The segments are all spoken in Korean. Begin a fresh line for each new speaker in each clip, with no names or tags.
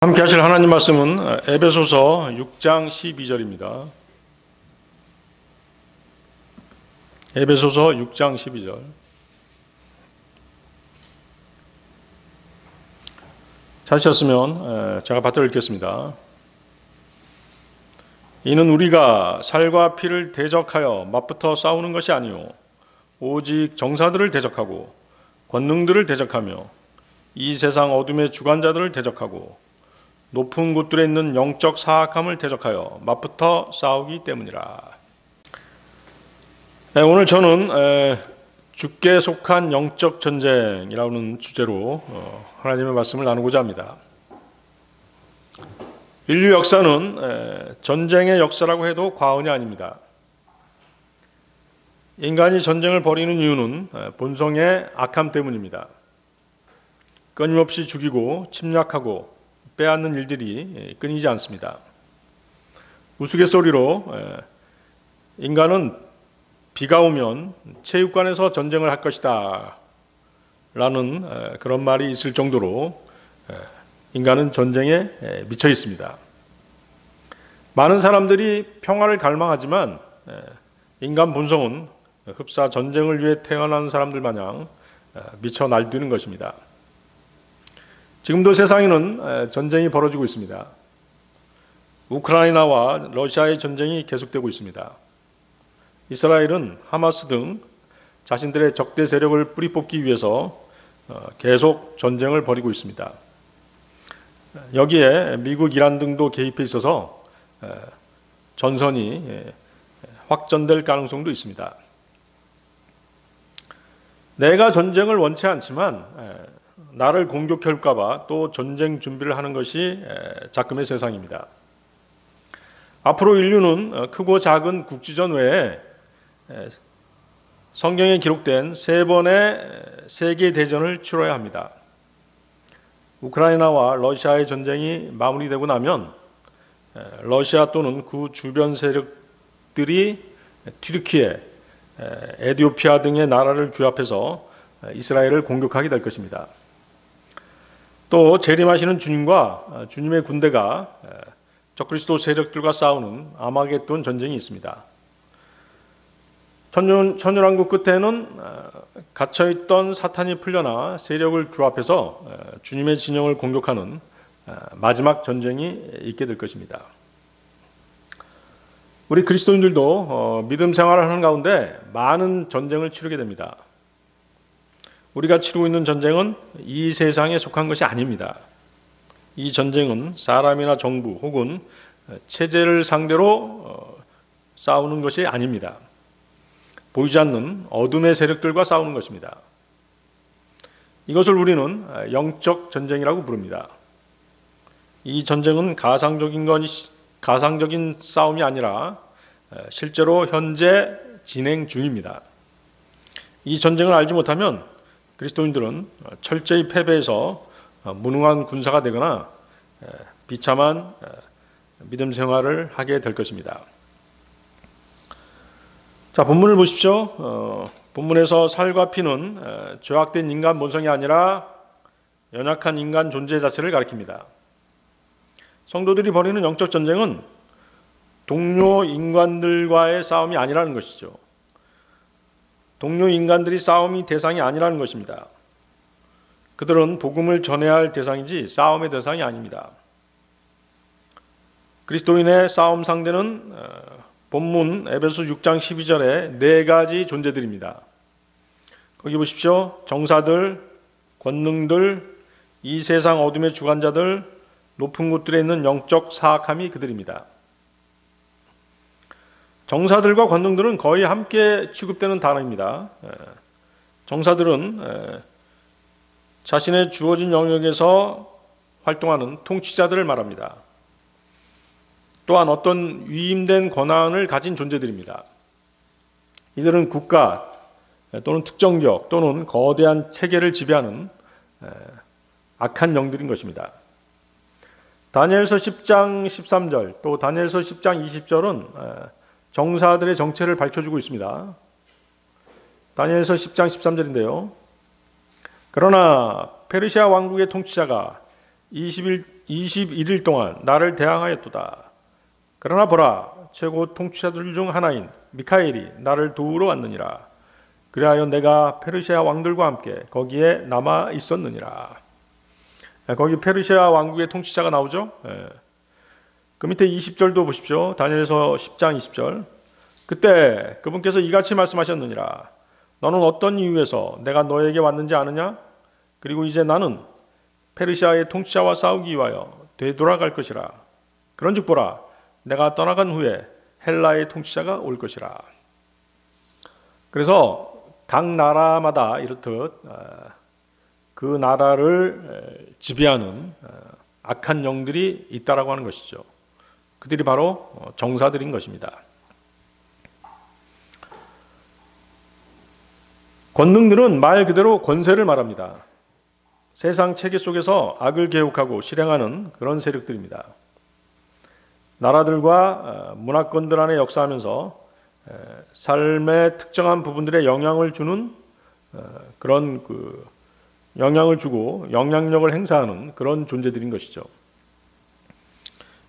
함께 하실 하나님 말씀은 에베소서 6장 12절입니다. 에베소서 6장 12절. 찾으셨으면 제가 받들어 읽겠습니다. 이는 우리가 살과 피를 대적하여 맞붙어 싸우는 것이 아니요 오직 정사들을 대적하고 권능들을 대적하며 이 세상 어둠의 주관자들을 대적하고 높은 곳들에 있는 영적 사악함을 대적하여 맞붙어 싸우기 때문이라. 오늘 저는 주께 속한 영적 전쟁이라는 주제로 하나님의 말씀을 나누고자 합니다. 인류 역사는 전쟁의 역사라고 해도 과언이 아닙니다. 인간이 전쟁을 벌이는 이유는 본성의 악함 때문입니다. 끊임없이 죽이고 침략하고 빼앗는 일들이 끊이지 않습니다. 우스갯소리로 인간은 비가 오면 체육관에서 전쟁을 할 것이다 라는 그런 말이 있을 정도로 인간은 전쟁에 미쳐 있습니다. 많은 사람들이 평화를 갈망하지만 인간 본성은 흡사 전쟁을 위해 태어난 사람들 마냥 미쳐 날뛰는 것입니다. 지금도 세상에는 전쟁이 벌어지고 있습니다. 우크라이나와 러시아의 전쟁이 계속되고 있습니다. 이스라엘은 하마스 등 자신들의 적대 세력을 뿌리 뽑기 위해서 계속 전쟁을 벌이고 있습니다. 여기에 미국, 이란 등도 개입해 있어서 전선이 확전될 가능성도 있습니다. 내가 전쟁을 원치 않지만 나를 공격할까 봐 또 전쟁 준비를 하는 것이 작금의 세상입니다. 앞으로 인류는 크고 작은 국지전 외에 성경에 기록된 3번의 세계 대전을 치러야 합니다. 우크라이나와 러시아의 전쟁이 마무리되고 나면 러시아 또는 그 주변 세력들이 튀르키예, 에티오피아 등의 나라를 규합해서 이스라엘을 공격하게 될 것입니다. 또 재림하시는 주님과 주님의 군대가 적그리스도 세력들과 싸우는 아마겟돈 전쟁이 있습니다. 천년왕국 끝에는 갇혀있던 사탄이 풀려나 세력을 규합해서 주님의 진영을 공격하는 마지막 전쟁이 있게 될 것입니다. 우리 그리스도인들도 믿음 생활을 하는 가운데 많은 전쟁을 치르게 됩니다. 우리가 치르고 있는 전쟁은 이 세상에 속한 것이 아닙니다. 이 전쟁은 사람이나 정부 혹은 체제를 상대로 싸우는 것이 아닙니다. 보이지 않는 어둠의 세력들과 싸우는 것입니다. 이것을 우리는 영적 전쟁이라고 부릅니다. 이 전쟁은 가상적인 싸움이 아니라 실제로 현재 진행 중입니다. 이 전쟁을 알지 못하면 그리스도인들은 철저히 패배해서 무능한 군사가 되거나 비참한 믿음 생활을 하게 될 것입니다. 자, 본문을 보십시오. 본문에서 살과 피는 죄악된 인간 본성이 아니라 연약한 인간 존재 자체를 가리킵니다. 성도들이 벌이는 영적 전쟁은 동료 인간들과의 싸움이 아니라는 것이죠. 동료 인간들이 싸움이 대상이 아니라는 것입니다. 그들은 복음을 전해야 할 대상이지 싸움의 대상이 아닙니다. 그리스도인의 싸움 상대는 본문 에베소 6장 12절에 4가지 존재들입니다. 거기 보십시오. 정사들, 권능들, 이 세상 어둠의 주관자들, 높은 곳들에 있는 영적 사악함이 그들입니다. 정사들과 권능들은 거의 함께 취급되는 단어입니다. 정사들은 자신의 주어진 영역에서 활동하는 통치자들을 말합니다. 또한 어떤 위임된 권한을 가진 존재들입니다. 이들은 국가 또는 특정 지역 또는 거대한 체계를 지배하는 악한 영들인 것입니다. 다니엘서 10장 13절 또 다니엘서 10장 20절은 정사들의 정체를 밝혀주고 있습니다. 다니엘서 10장 13절인데요. 그러나 페르시아 왕국의 통치자가 21일 동안 나를 대항하였도다. 그러나 보라, 최고 통치자들 중 하나인 미카엘이 나를 도우러 왔느니라. 그리하여 내가 페르시아 왕들과 함께 거기에 남아 있었느니라. 거기 페르시아 왕국의 통치자가 나오죠. 그 밑에 20절도 보십시오. 다니엘서 10장 20절. 그때 그분께서 이같이 말씀하셨느니라. 너는 어떤 이유에서 내가 너에게 왔는지 아느냐? 그리고 이제 나는 페르시아의 통치자와 싸우기 위하여 되돌아갈 것이라. 그런즉 보라, 내가 떠나간 후에 헬라의 통치자가 올 것이라. 그래서 각 나라마다 이렇듯 그 나라를 지배하는 악한 영들이 있다라고 하는 것이죠. 그들이 바로 정사들인 것입니다. 권능들은 말 그대로 권세를 말합니다. 세상 체계 속에서 악을 개혁하고 실행하는 그런 세력들입니다. 나라들과 문화권들 안에 역사하면서 삶의 특정한 부분들에 영향을 주는 그런 영향을 주고 영향력을 행사하는 그런 존재들인 것이죠.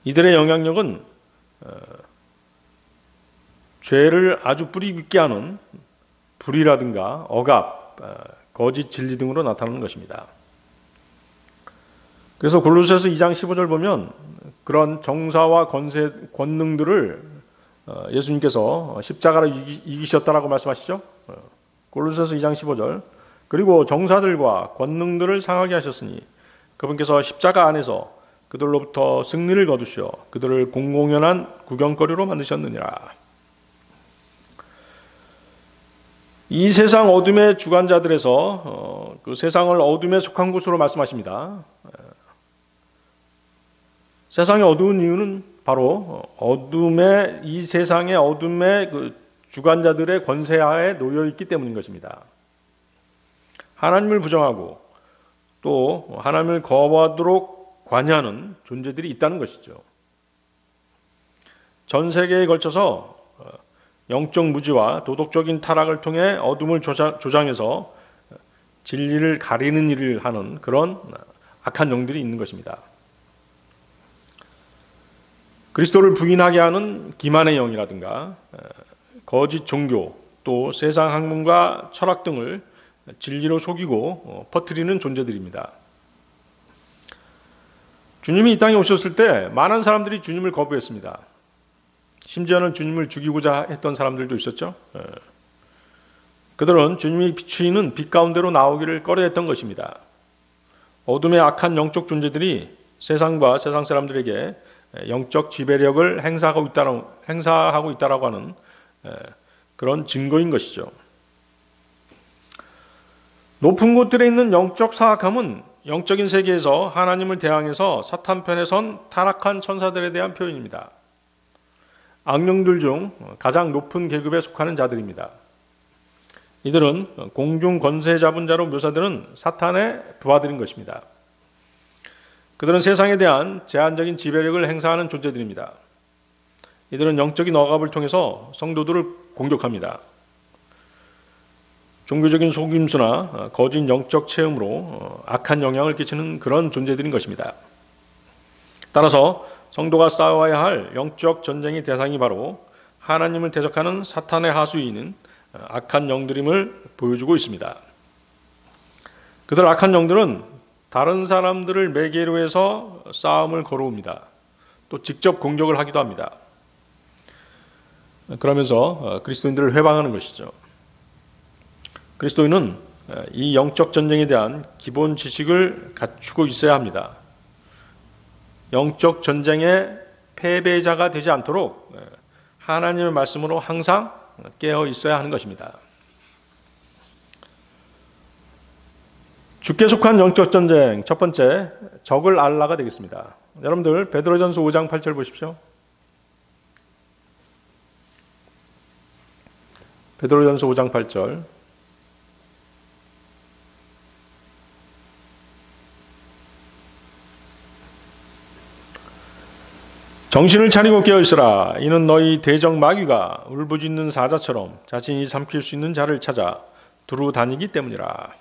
이들의 영향력은 죄를 아주 뿌리 깊게 하는 불의라든가 억압, 거짓 진리 등으로 나타나는 것입니다. 그래서 골로새서 2장 15절 보면 그런 정사와 권능들을 예수님께서 십자가로 이기셨다라고 말씀하시죠. 골로새서 2장 15절. 그리고 정사들과 권능들을 상하게 하셨으니 그분께서 십자가 안에서 그들로부터 승리를 거두시어 그들을 공공연한 구경거리로 만드셨느니라. 이 세상 어둠의 주관자들에서 그 세상을 어둠에 속한 곳으로 말씀하십니다. 세상이 어두운 이유는 바로 이 세상의 어둠의 그 주관자들의 권세하에 놓여 있기 때문인 것입니다. 하나님을 부정하고 또 하나님을 거부하도록 관여하는 존재들이 있다는 것이죠. 전 세계에 걸쳐서 영적 무지와 도덕적인 타락을 통해 어둠을 조장해서 진리를 가리는 일을 하는 그런 악한 영들이 있는 것입니다. 그리스도를 부인하게 하는 기만의 영이라든가 거짓 종교 또 세상 학문과 철학 등을 진리로 속이고 퍼뜨리는 존재들입니다. 주님이 이 땅에 오셨을 때 많은 사람들이 주님을 거부했습니다. 심지어는 주님을 죽이고자 했던 사람들도 있었죠. 그들은 주님이 비추이는 빛 가운데로 나오기를 꺼려했던 것입니다. 어둠의 악한 영적 존재들이 세상과 세상 사람들에게 영적 지배력을 행사하고 있다라고 하는 그런 증거인 것이죠. 높은 곳들에 있는 영적 사악함은 영적인 세계에서 하나님을 대항해서 사탄 편에 선 타락한 천사들에 대한 표현입니다. 악령들 중 가장 높은 계급에 속하는 자들입니다. 이들은 공중 권세 잡은 자로 묘사되는 사탄의 부하들인 것입니다. 그들은 세상에 대한 제한적인 지배력을 행사하는 존재들입니다. 이들은 영적인 억압을 통해서 성도들을 공격합니다. 종교적인 속임수나 거짓 영적 체험으로 악한 영향을 끼치는 그런 존재들인 것입니다. 따라서 성도가 싸워야 할 영적 전쟁의 대상이 바로 하나님을 대적하는 사탄의 하수인인 악한 영들임을 보여주고 있습니다. 그들 악한 영들은 다른 사람들을 매개로 해서 싸움을 걸어옵니다. 또 직접 공격을 하기도 합니다. 그러면서 그리스도인들을 회방하는 것이죠. 그리스도인은 이 영적 전쟁에 대한 기본 지식을 갖추고 있어야 합니다. 영적 전쟁의 패배자가 되지 않도록 하나님의 말씀으로 항상 깨어 있어야 하는 것입니다. 주께 속한 영적 전쟁 첫 번째, 적을 알라가 되겠습니다. 여러분들 베드로전서 5장 8절 보십시오. 베드로전서 5장 8절. 정신을 차리고 깨어있으라. 이는 너희 대적 마귀가 울부짖는 사자처럼 자신이 삼킬 수 있는 자를 찾아 두루 다니기 때문이라.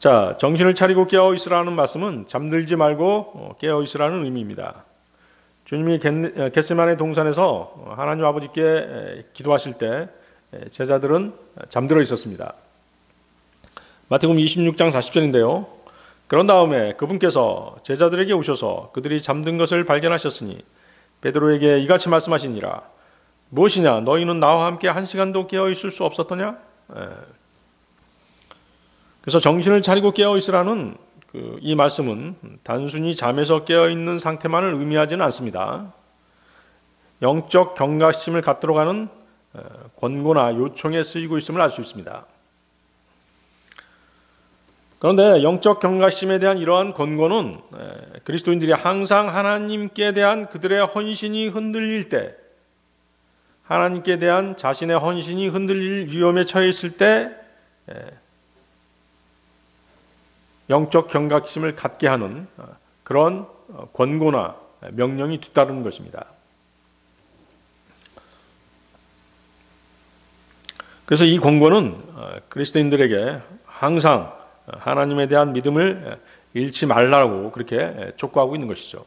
자, 정신을 차리고 깨어 있으라는 말씀은 잠들지 말고 깨어 있으라는 의미입니다. 주님이 겟세마네 동산에서 하나님 아버지께 기도하실 때 제자들은 잠들어 있었습니다. 마태복음 26장 40절인데요. 그런 다음에 그분께서 제자들에게 오셔서 그들이 잠든 것을 발견하셨으니 베드로에게 이같이 말씀하시니라. 무엇이냐? 너희는 나와 함께 한 시간도 깨어 있을 수 없었더냐? 그래서 정신을 차리고 깨어 있으라는 이 말씀은 단순히 잠에서 깨어 있는 상태만을 의미하지는 않습니다. 영적 경각심을 갖도록 하는 권고나 요청에 쓰이고 있음을 알 수 있습니다. 그런데 영적 경각심에 대한 이러한 권고는 그리스도인들이 항상 하나님께 대한 그들의 헌신이 흔들릴 때, 하나님께 대한 자신의 헌신이 흔들릴 위험에 처해 있을 때 영적 경각심을 갖게 하는 그런 권고나 명령이 뒤따르는 것입니다. 그래서 이 권고는 그리스도인들에게 항상 하나님에 대한 믿음을 잃지 말라고 그렇게 촉구하고 있는 것이죠.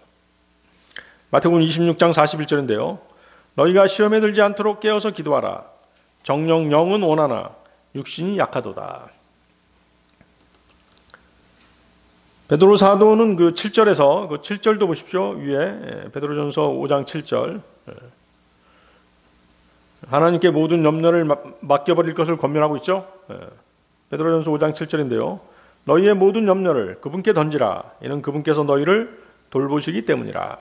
마태복음 26장 41절인데요. 너희가 시험에 들지 않도록 깨어서 기도하라. 정령 영은 원하나 육신이 약하도다. 베드로 사도는 그 7절에서 그 7절도 보십시오. 위에 베드로전서 5장 7절. 하나님께 모든 염려를 맡겨버릴 것을 권면하고 있죠. 베드로전서 5장 7절인데요. 너희의 모든 염려를 그분께 던지라. 이는 그분께서 너희를 돌보시기 때문이라.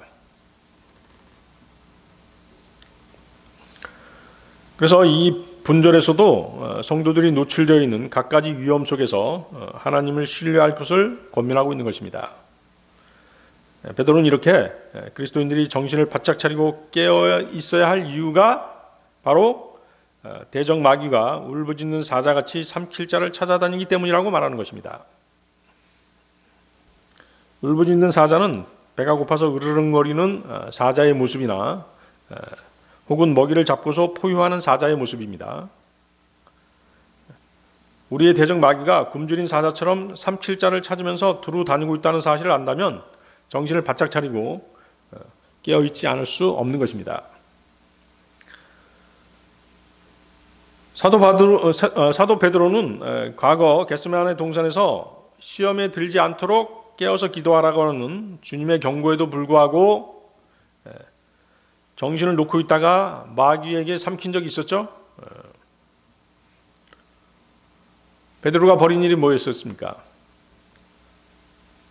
그래서 이 본절에서도 성도들이 노출되어 있는 갖가지 위험 속에서 하나님을 신뢰할 것을 권면하고 있는 것입니다. 베드로는 이렇게 그리스도인들이 정신을 바짝 차리고 깨어 있어야 할 이유가 바로 대적 마귀가 울부짖는 사자같이 삼킬 자를 찾아다니기 때문이라고 말하는 것입니다. 울부짖는 사자는 배가 고파서 으르렁거리는 사자의 모습이나 혹은 먹이를 잡고서 포효하는 사자의 모습입니다. 우리의 대적 마귀가 굶주린 사자처럼 삼킬 자를 찾으면서 두루 다니고 있다는 사실을 안다면 정신을 바짝 차리고 깨어있지 않을 수 없는 것입니다. 사도 베드로는 과거 겟세마네 동산에서 시험에 들지 않도록 깨어서 기도하라고 하는 주님의 경고에도 불구하고 정신을 놓고 있다가 마귀에게 삼킨 적이 있었죠. 베드로가 벌인 일이 뭐였었습니까?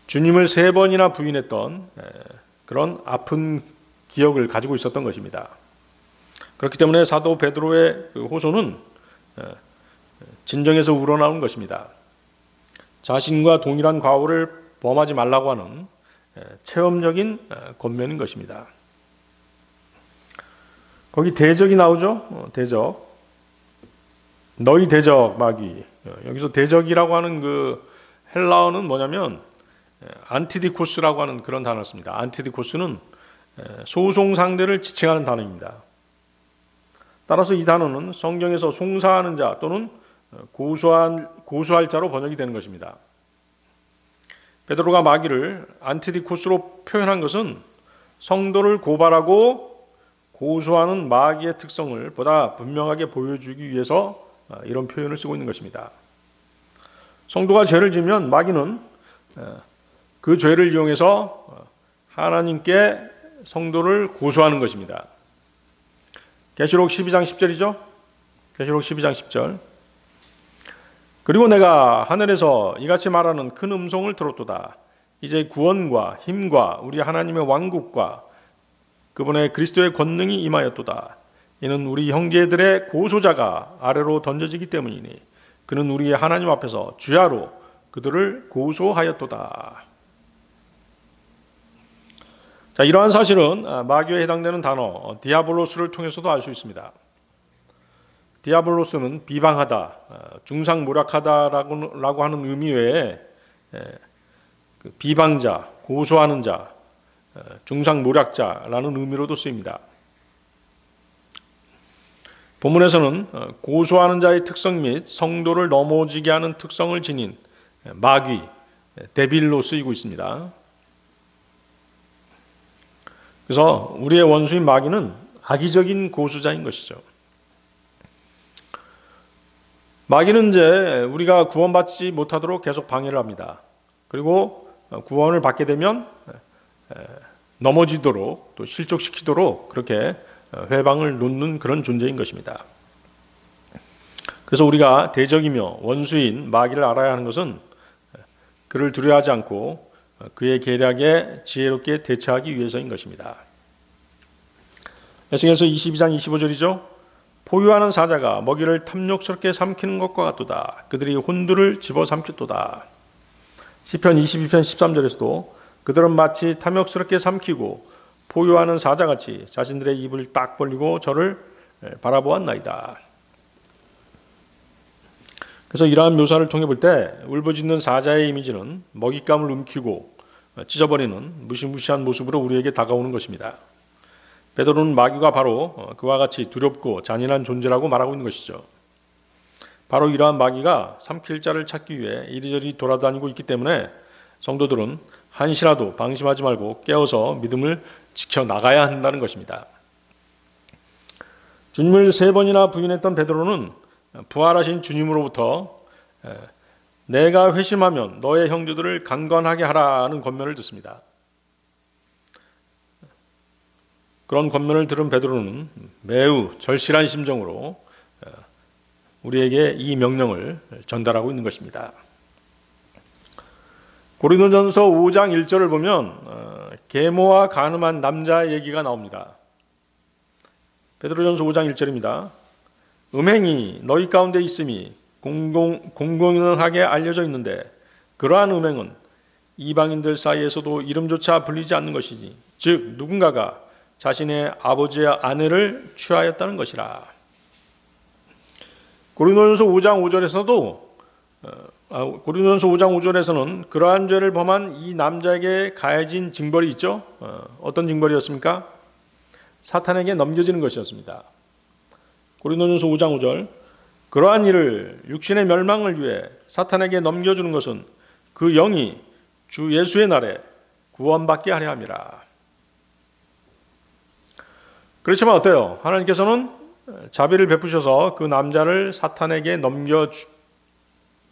주님을 3번이나 부인했던 그런 아픈 기억을 가지고 있었던 것입니다. 그렇기 때문에 사도 베드로의 호소는 진정에서 우러나온 것입니다. 자신과 동일한 과오를 범하지 말라고 하는 체험적인 권면인 것입니다. 거기 대적이 나오죠. 대적. 너희 대적 마귀. 여기서 대적이라고 하는 그 헬라어는 뭐냐면 안티디코스라고 하는 그런 단어였습니다. 안티디코스는 소송 상대를 지칭하는 단어입니다. 따라서 이 단어는 성경에서 송사하는 자 또는 고소할 자로 번역이 되는 것입니다. 베드로가 마귀를 안티디코스로 표현한 것은 성도를 고발하고 고소하는 마귀의 특성을 보다 분명하게 보여주기 위해서 이런 표현을 쓰고 있는 것입니다. 성도가 죄를 지으면 마귀는 그 죄를 이용해서 하나님께 성도를 고소하는 것입니다. 계시록 12장 10절이죠. 계시록 12장 10절. 그리고 내가 하늘에서 이같이 말하는 큰 음성을 들었도다. 이제 구원과 힘과 우리 하나님의 왕국과 그분의 그리스도의 권능이 임하였도다. 이는 우리 형제들의 고소자가 아래로 던져지기 때문이니 그는 우리 하나님 앞에서 주야로 그들을 고소하였도다. 자, 이러한 사실은 마귀에 해당되는 단어 디아블로스를 통해서도 알 수 있습니다. 디아블로스는 비방하다, 중상모략하다라고 하는 의미 외에 비방자, 고소하는 자, 중상모략자라는 의미로도 쓰입니다. 본문에서는 고소하는 자의 특성 및 성도를 넘어지게 하는 특성을 지닌 마귀, 데빌로 쓰이고 있습니다. 그래서 우리의 원수인 마귀는 악의적인 고수자인 것이죠. 마귀는 이제 우리가 구원받지 못하도록 계속 방해를 합니다. 그리고 구원을 받게 되면 넘어지도록 또 실족시키도록 그렇게 회방을 놓는 그런 존재인 것입니다. 그래서 우리가 대적이며 원수인 마귀를 알아야 하는 것은 그를 두려워하지 않고 그의 계략에 지혜롭게 대처하기 위해서인 것입니다. 에스겔서 22장 25절이죠. 포효하는 사자가 먹이를 탐욕스럽게 삼키는 것과 같도다. 그들이 혼두를 집어삼켰도다. 시편 22편 13절에서도 그들은 마치 탐욕스럽게 삼키고 포효하는 사자같이 자신들의 입을 딱 벌리고 저를 바라보았나이다. 그래서 이러한 묘사를 통해 볼 때 울부짖는 사자의 이미지는 먹잇감을 움키고 찢어버리는 무시무시한 모습으로 우리에게 다가오는 것입니다. 베드로는 마귀가 바로 그와 같이 두렵고 잔인한 존재라고 말하고 있는 것이죠. 바로 이러한 마귀가 삼킬 자를 찾기 위해 이리저리 돌아다니고 있기 때문에 성도들은 한시라도 방심하지 말고 깨어서 믿음을 지켜나가야 한다는 것입니다. 주님을 3번이나 부인했던 베드로는 부활하신 주님으로부터 내가 회심하면 너의 형제들을 강건하게 하라는 권면을 듣습니다. 그런 권면을 들은 베드로는 매우 절실한 심정으로 우리에게 이 명령을 전달하고 있는 것입니다. 고린도전서 5장 1절을 보면 계모와 간음한 남자의 얘기가 나옵니다. 베드로전서 5장 1절입니다. 음행이 너희 가운데 있음이 공공하게 알려져 있는데 그러한 음행은 이방인들 사이에서도 이름조차 불리지 않는 것이지 즉 누군가가 자신의 아버지의 아내를 취하였다는 것이라. 고린도전서 5장 5절에서는 그러한 죄를 범한 이 남자에게 가해진 징벌이 있죠. 어떤 징벌이었습니까? 사탄에게 넘겨지는 것이었습니다. 고린도전서 5장 5절 그러한 일을 육신의 멸망을 위해 사탄에게 넘겨주는 것은 그 영이 주 예수의 날에 구원받게 하려 함이라. 그렇지만 어때요? 하나님께서는 자비를 베푸셔서 그 남자를 사탄에게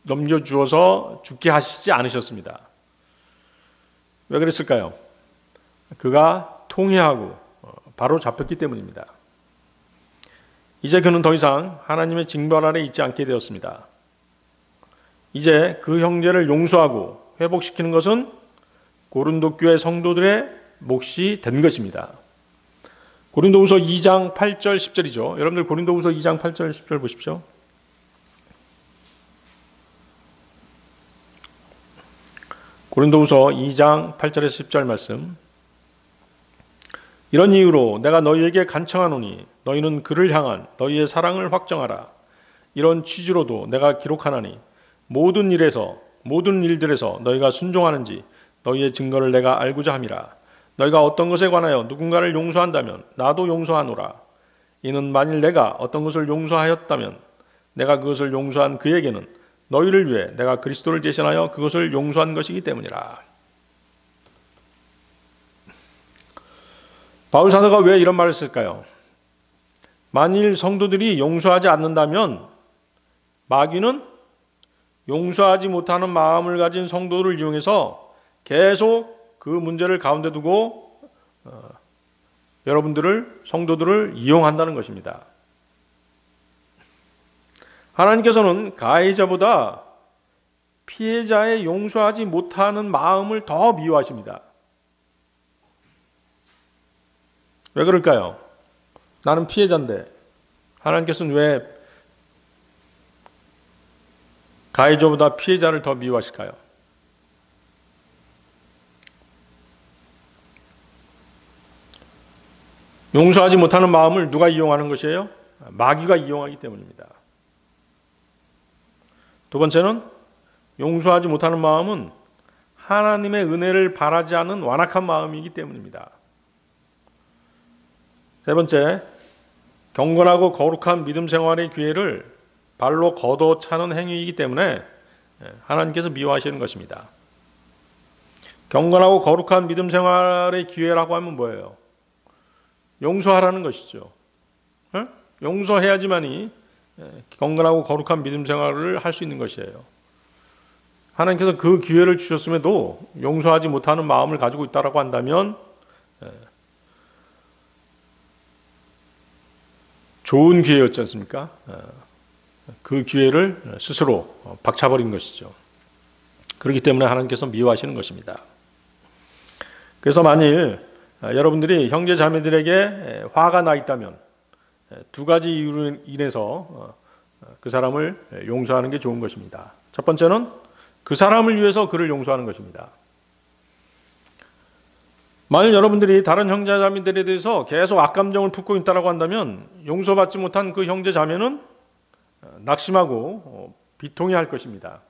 넘겨주어서 죽게 하시지 않으셨습니다. 왜 그랬을까요? 그가 통회하고 바로 잡혔기 때문입니다. 이제 그는 더 이상 하나님의 징벌 아래 있지 않게 되었습니다. 이제 그 형제를 용서하고 회복시키는 것은 고린도 교회 성도들의 몫이 된 것입니다. 고린도후서 2장 8절 10절이죠. 여러분들 고린도후서 2장 8절 10절 보십시오. 고린도후서 2장 8절에서 10절 말씀. 이런 이유로 내가 너희에게 간청하노니 너희는 그를 향한 너희의 사랑을 확정하라. 이런 취지로도 내가 기록하나니 모든 일들에서 너희가 순종하는지 너희의 증거를 내가 알고자 함이라. 너희가 어떤 것에 관하여 누군가를 용서한다면 나도 용서하노라. 이는 만일 내가 어떤 것을 용서하였다면 내가 그것을 용서한 그에게는 너희를 위해 내가 그리스도를 대신하여 그것을 용서한 것이기 때문이라. 바울 사도가 왜 이런 말을 쓸까요? 만일 성도들이 용서하지 않는다면 마귀는 용서하지 못하는 마음을 가진 성도들을 이용해서 계속 그 문제를 가운데 두고 성도들을 이용한다는 것입니다. 하나님께서는 가해자보다 피해자의 용서하지 못하는 마음을 더 미워하십니다. 왜 그럴까요? 나는 피해자인데 하나님께서는 왜 가해자보다 피해자를 더 미워하실까요? 용서하지 못하는 마음을 누가 이용하는 것이에요? 마귀가 이용하기 때문입니다. 두 번째는 용서하지 못하는 마음은 하나님의 은혜를 바라지 않는 완악한 마음이기 때문입니다. 세 번째, 경건하고 거룩한 믿음 생활의 기회를 발로 걷어차는 행위이기 때문에 하나님께서 미워하시는 것입니다. 경건하고 거룩한 믿음 생활의 기회라고 하면 뭐예요? 용서하라는 것이죠. 용서해야지만이 경건하고 거룩한 믿음 생활을 할 수 있는 것이에요. 하나님께서 그 기회를 주셨음에도 용서하지 못하는 마음을 가지고 있다고 한다면 좋은 기회였지 않습니까? 그 기회를 스스로 박차버린 것이죠. 그렇기 때문에 하나님께서 미워하시는 것입니다. 그래서 만일 여러분들이 형제 자매들에게 화가 나 있다면 두 가지 이유로 인해서 그 사람을 용서하는 게 좋은 것입니다. 첫 번째는 그 사람을 위해서 그를 용서하는 것입니다. 만일 여러분들이 다른 형제 자매들에 대해서 계속 악감정을 품고 있다고 한다면 용서받지 못한 그 형제 자매는 낙심하고 비통해할 것입니다.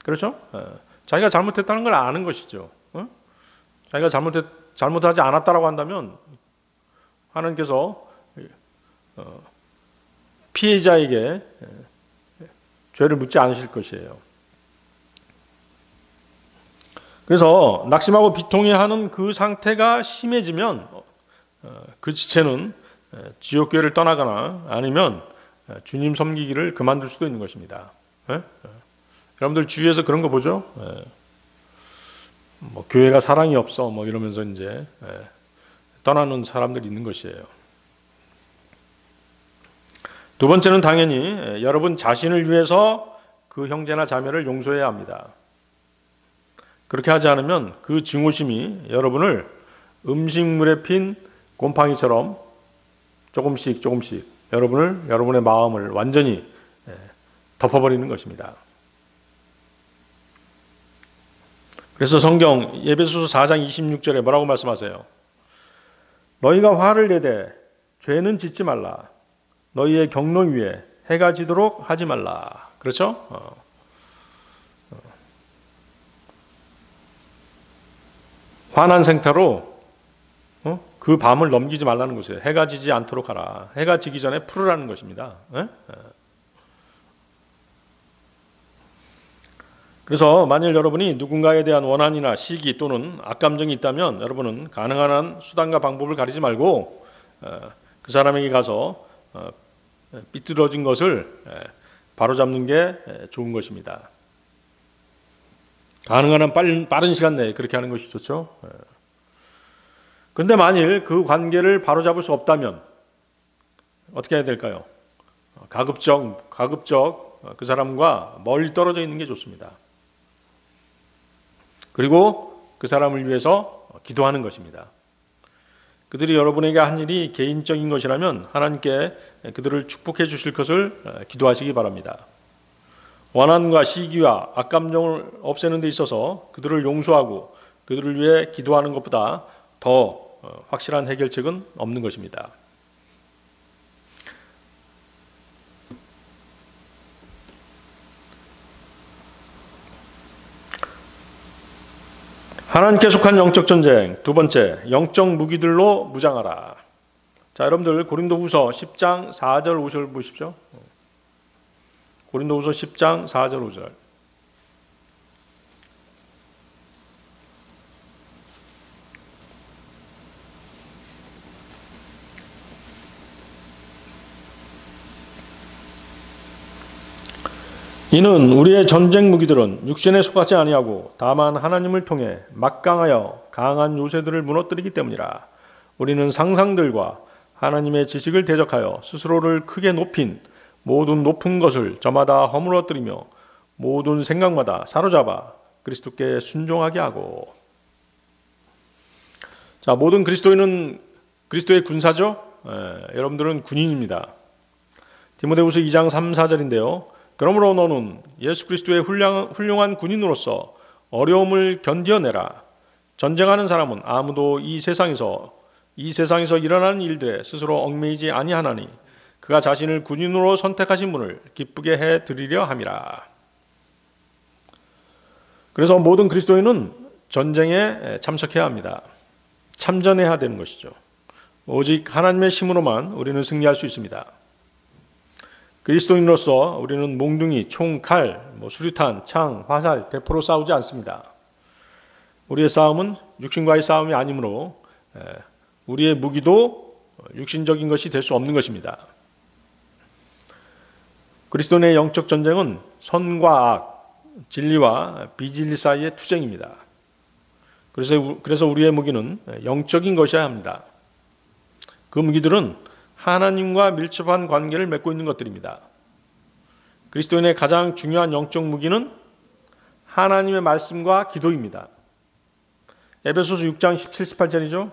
그렇죠? 자기가 잘못했다는 걸 아는 것이죠. 자기가 잘못하지 않았다고 한다면 하나님께서 피해자에게 죄를 묻지 않으실 것이에요. 그래서 낙심하고 비통해하는 그 상태가 심해지면 그 지체는 지옥교회를 떠나거나 아니면 주님 섬기기를 그만둘 수도 있는 것입니다. 여러분들 주위에서 그런 거 보죠? 뭐 교회가 사랑이 없어 뭐 이러면서 이제 떠나는 사람들이 있는 것이에요. 두 번째는 당연히 여러분 자신을 위해서 그 형제나 자매를 용서해야 합니다. 그렇게 하지 않으면 그 증오심이 여러분을 음식물에 핀 곰팡이처럼 조금씩 여러분의 마음을 완전히 덮어버리는 것입니다. 그래서 성경 에베소서 4장 26절에 뭐라고 말씀하세요? 너희가 화를 내되 죄는 짓지 말라. 너희의 경론 위에 해가 지도록 하지 말라. 그렇죠? 화난 생태로 그 밤을 넘기지 말라는 것이에요. 해가 지지 않도록 하라. 해가 지기 전에 풀으라는 것입니다. 그래서 만일 여러분이 누군가에 대한 원한이나 시기 또는 악감정이 있다면 여러분은 가능한 한 수단과 방법을 가리지 말고 그 사람에게 가서 삐뚤어진 것을 바로잡는 게 좋은 것입니다. 가능한 한 빠른 시간 내에 그렇게 하는 것이 좋죠. 그런데 만일 그 관계를 바로잡을 수 없다면 어떻게 해야 될까요? 가급적 그 사람과 멀리 떨어져 있는 게 좋습니다. 그리고 그 사람을 위해서 기도하는 것입니다. 그들이 여러분에게 한 일이 개인적인 것이라면 하나님께 그들을 축복해 주실 것을 기도하시기 바랍니다. 원한과 시기와 악감정을 없애는 데 있어서 그들을 용서하고 그들을 위해 기도하는 것보다 더 확실한 해결책은 없는 것입니다. 하나님께 속한 영적 전쟁, 두 번째, 영적 무기들로 무장하라. 자, 여러분들 고린도후서 10장 4절 5절 보십시오. 고린도후서 10장 4절 5절. 이는 우리의 전쟁 무기들은 육신에 속하지 아니하고 다만 하나님을 통해 막강하여 강한 요새들을 무너뜨리기 때문이라. 우리는 상상들과 하나님의 지식을 대적하여 스스로를 크게 높인 모든 높은 것을 저마다 허물어뜨리며 모든 생각마다 사로잡아 그리스도께 순종하게 하고. 자, 모든 그리스도인은 그리스도의 군사죠. 여러분들은 군인입니다. 디모데후서 2장 3, 4절인데요. 그러므로 너는 예수 그리스도의 훌륭한 군인으로서 어려움을 견뎌내라. 전쟁하는 사람은 아무도 이 세상에서 일어나는 일들에 스스로 얽매이지 아니하나니 그가 자신을 군인으로 선택하신 분을 기쁘게 해 드리려 함이라. 그래서 모든 그리스도인은 전쟁에 참석해야 합니다. 참전해야 되는 것이죠. 오직 하나님의 힘으로만 우리는 승리할 수 있습니다. 그리스도인으로서 우리는 몽둥이, 총, 칼, 수류탄, 창, 화살, 대포로 싸우지 않습니다. 우리의 싸움은 육신과의 싸움이 아니므로 우리의 무기도 육신적인 것이 될 수 없는 것입니다. 그리스도인의 영적 전쟁은 선과 악, 진리와 비진리 사이의 투쟁입니다. 그래서 우리의 무기는 영적인 것이어야 합니다. 그 무기들은 하나님과 밀접한 관계를 맺고 있는 것들입니다. 그리스도인의 가장 중요한 영적 무기는 하나님의 말씀과 기도입니다. 에베소서 6장 17, 18절이죠.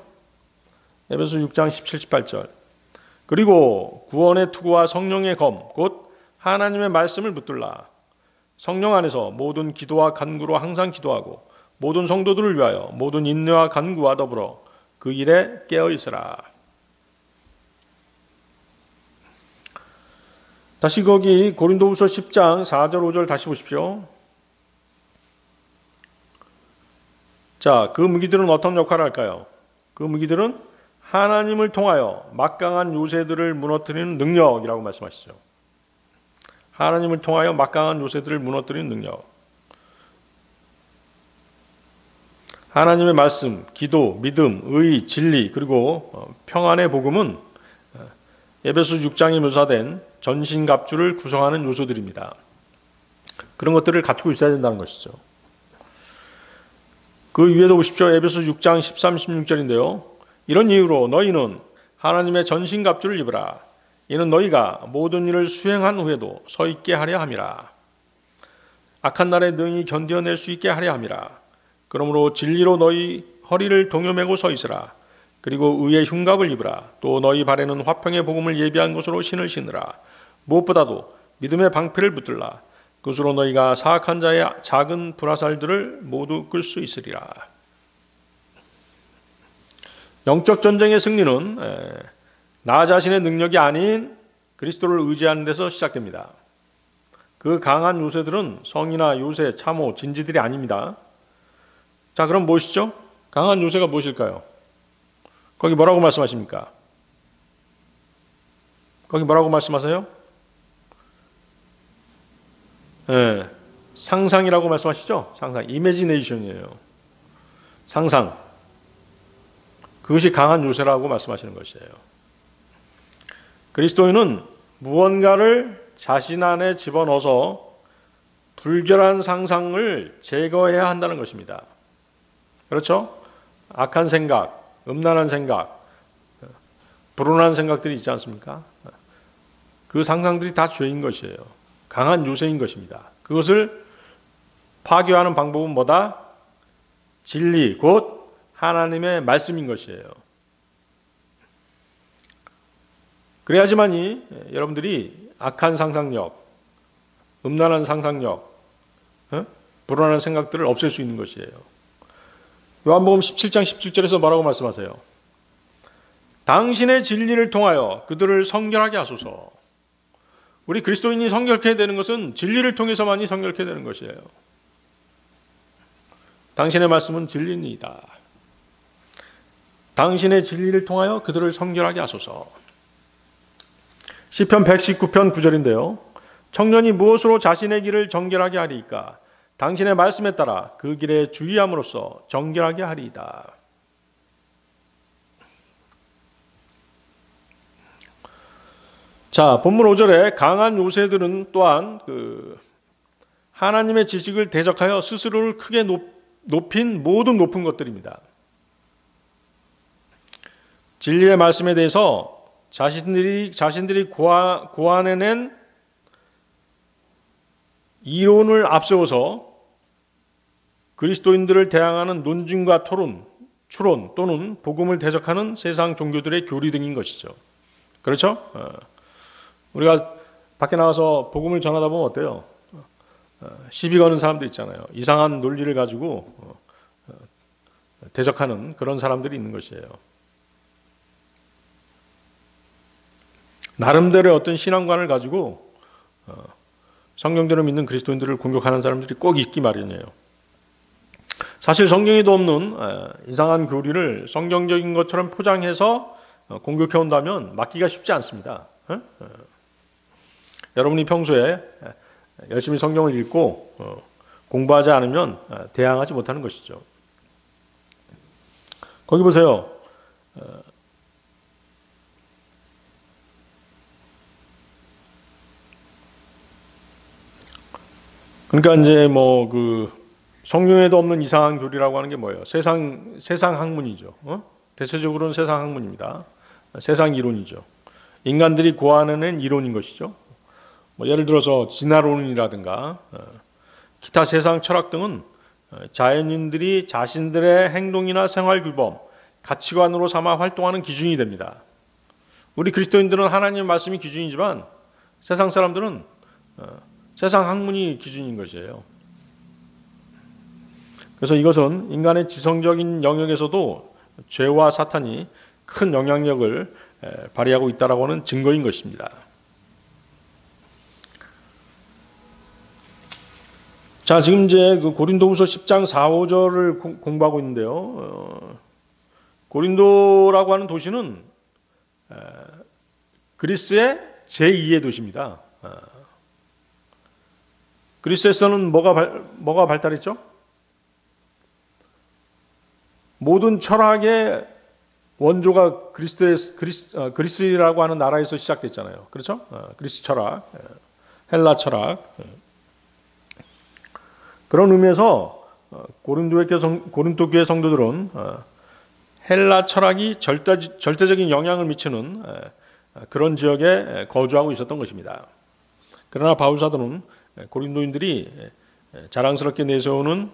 에베소서 6장 17, 18절. 그리고 구원의 투구와 성령의 검, 곧 하나님의 말씀을 붙들라. 성령 안에서 모든 기도와 간구로 항상 기도하고 모든 성도들을 위하여 모든 인내와 간구와 더불어 그 일에 깨어 있으라. 다시 거기 고린도후서 10장 4절 5절 다시 보십시오. 자, 그 무기들은 어떤 역할을 할까요? 그 무기들은 하나님을 통하여 막강한 요새들을 무너뜨리는 능력이라고 말씀하시죠. 하나님을 통하여 막강한 요새들을 무너뜨리는 능력. 하나님의 말씀, 기도, 믿음, 의, 진리, 그리고 평안의 복음은 에베소 6장에 묘사된 전신갑주를 구성하는 요소들입니다. 그런 것들을 갖추고 있어야 된다는 것이죠. 그 위에도 보십시오. 에베소 6장 13, 16절인데요. 이런 이유로 너희는 하나님의 전신갑주를 입으라. 이는 너희가 모든 일을 수행한 후에도 서 있게 하려 함이라. 악한 날에 능히 견뎌낼 수 있게 하려 함이라. 그러므로 진리로 너희 허리를 동여매고 서 있으라. 그리고 의의 흉갑을 입으라. 또 너희 발에는 화평의 복음을 예비한 것으로 신을 신으라. 무엇보다도 믿음의 방패를 붙들라. 그것으로 너희가 사악한 자의 작은 불화살들을 모두 끌 수 있으리라. 영적 전쟁의 승리는 나 자신의 능력이 아닌 그리스도를 의지하는 데서 시작됩니다. 그 강한 요새들은 성이나 요새, 참호, 진지들이 아닙니다. 자, 그럼 무엇이죠? 강한 요새가 무엇일까요? 거기 뭐라고 말씀하십니까? 거기 뭐라고 말씀하세요? 상상이라고 말씀하시죠? 상상, 이미지네이션이에요. 상상. 그것이 강한 요새라고 말씀하시는 것이에요. 그리스도인은 무언가를 자신 안에 집어넣어서 불결한 상상을 제거해야 한다는 것입니다. 그렇죠? 악한 생각, 음란한 생각, 불온한 생각들이 있지 않습니까? 그 상상들이 다 죄인 것이에요. 강한 요새인 것입니다. 그것을 파괴하는 방법은 뭐다? 진리, 곧 하나님의 말씀인 것이에요. 그래야지만이 여러분들이 악한 상상력, 음란한 상상력, 불안한 생각들을 없앨 수 있는 것이에요. 요한복음 17장 17절에서 뭐라고 말씀하세요? 당신의 진리를 통하여 그들을 성결하게 하소서. 우리 그리스도인이 성결케 되는 것은 진리를 통해서만이 성결케 되는 것이에요. 당신의 말씀은 진리입니다. 당신의 진리를 통하여 그들을 성결하게 하소서. 시편 119편 9절인데요. 청년이 무엇으로 자신의 길을 정결하게 하리이까? 당신의 말씀에 따라 그 길에 주의함으로써 정결하게 하리이다. 자, 본문 5절에 강한 요새들은 또한 하나님의 지식을 대적하여 스스로를 크게 높인 모든 높은 것들입니다. 진리의 말씀에 대해서 자신들이 고안해낸 이론을 앞세워서 그리스도인들을 대항하는 논증과 추론 또는 복음을 대적하는 세상 종교들의 교리 등인 것이죠. 그렇죠? 우리가 밖에 나가서 복음을 전하다 보면 어때요? 시비 거는 사람들 있잖아요. 이상한 논리를 가지고 대적하는 그런 사람들이 있는 것이에요. 나름대로의 어떤 신앙관을 가지고 성경대로 믿는 그리스도인들을 공격하는 사람들이 꼭 있기 마련이에요. 사실 성경에도 없는 이상한 교리를 성경적인 것처럼 포장해서 공격해온다면 막기가 쉽지 않습니다. 여러분이 평소에 열심히 성경을 읽고 공부하지 않으면 대항하지 못하는 것이죠. 거기 보세요. 그러니까 이제 뭐 성경에도 없는 이상한 교리라고 하는 게 뭐예요? 세상 학문이죠. 대체적으로는 세상 학문입니다. 세상 이론이죠. 인간들이 고안해낸 이론인 것이죠. 뭐 예를 들어서 진화론이라든가 기타 세상 철학 등은 자연인들이 자신들의 행동이나 생활 규범, 가치관으로 삼아 활동하는 기준이 됩니다. 우리 그리스도인들은 하나님의 말씀이 기준이지만 세상 사람들은 세상 학문이 기준인 것이에요. 그래서 이것은 인간의 지성적인 영역에서도 죄와 사탄이 큰 영향력을 발휘하고 있다라고 하는 증거인 것입니다. 자, 지금 이제 고린도후서 10장 4, 5절을 공부하고 있는데요. 고린도라고 하는 도시는 그리스의 제2의 도시입니다. 그리스에서는 뭐가 발달했죠? 모든 철학의 원조가 그리스라고 하는 나라에서 시작됐잖아요. 그렇죠? 그리스 철학, 헬라 철학. 그런 의미에서 고린도 교회 성도들은 헬라 철학이 절대적인 영향을 미치는 그런 지역에 거주하고 있었던 것입니다. 그러나 바울 사도는 고린도인들이 자랑스럽게 내세우는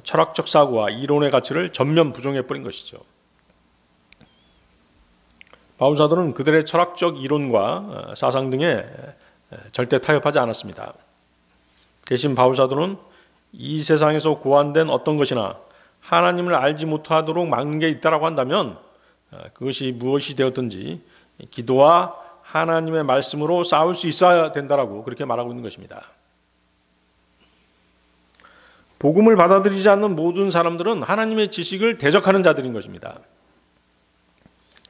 철학적 사고와 이론의 가치를 전면 부정해버린 것이죠. 바울 사도는 그들의 철학적 이론과 사상 등에 절대 타협하지 않았습니다. 대신 바울 사도는 이 세상에서 고안된 어떤 것이나 하나님을 알지 못하도록 막는 게 있다라고 한다면 그것이 무엇이 되었든지 기도와 하나님의 말씀으로 싸울 수 있어야 된다라고 그렇게 말하고 있는 것입니다. 복음을 받아들이지 않는 모든 사람들은 하나님의 지식을 대적하는 자들인 것입니다.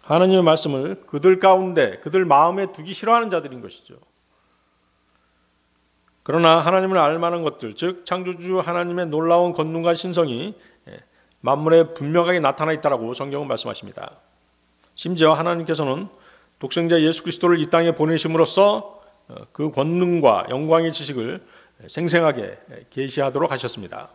하나님의 말씀을 그들 가운데, 그들 마음에 두기 싫어하는 자들인 것이죠. 그러나 하나님을 알만한 것들, 즉 창조주 하나님의 놀라운 권능과 신성이 만물에 분명하게 나타나 있다라고 성경은 말씀하십니다. 심지어 하나님께서는 독생자 예수 그리스도를 이 땅에 보내심으로써 그 권능과 영광의 지식을 생생하게 계시하도록 하셨습니다.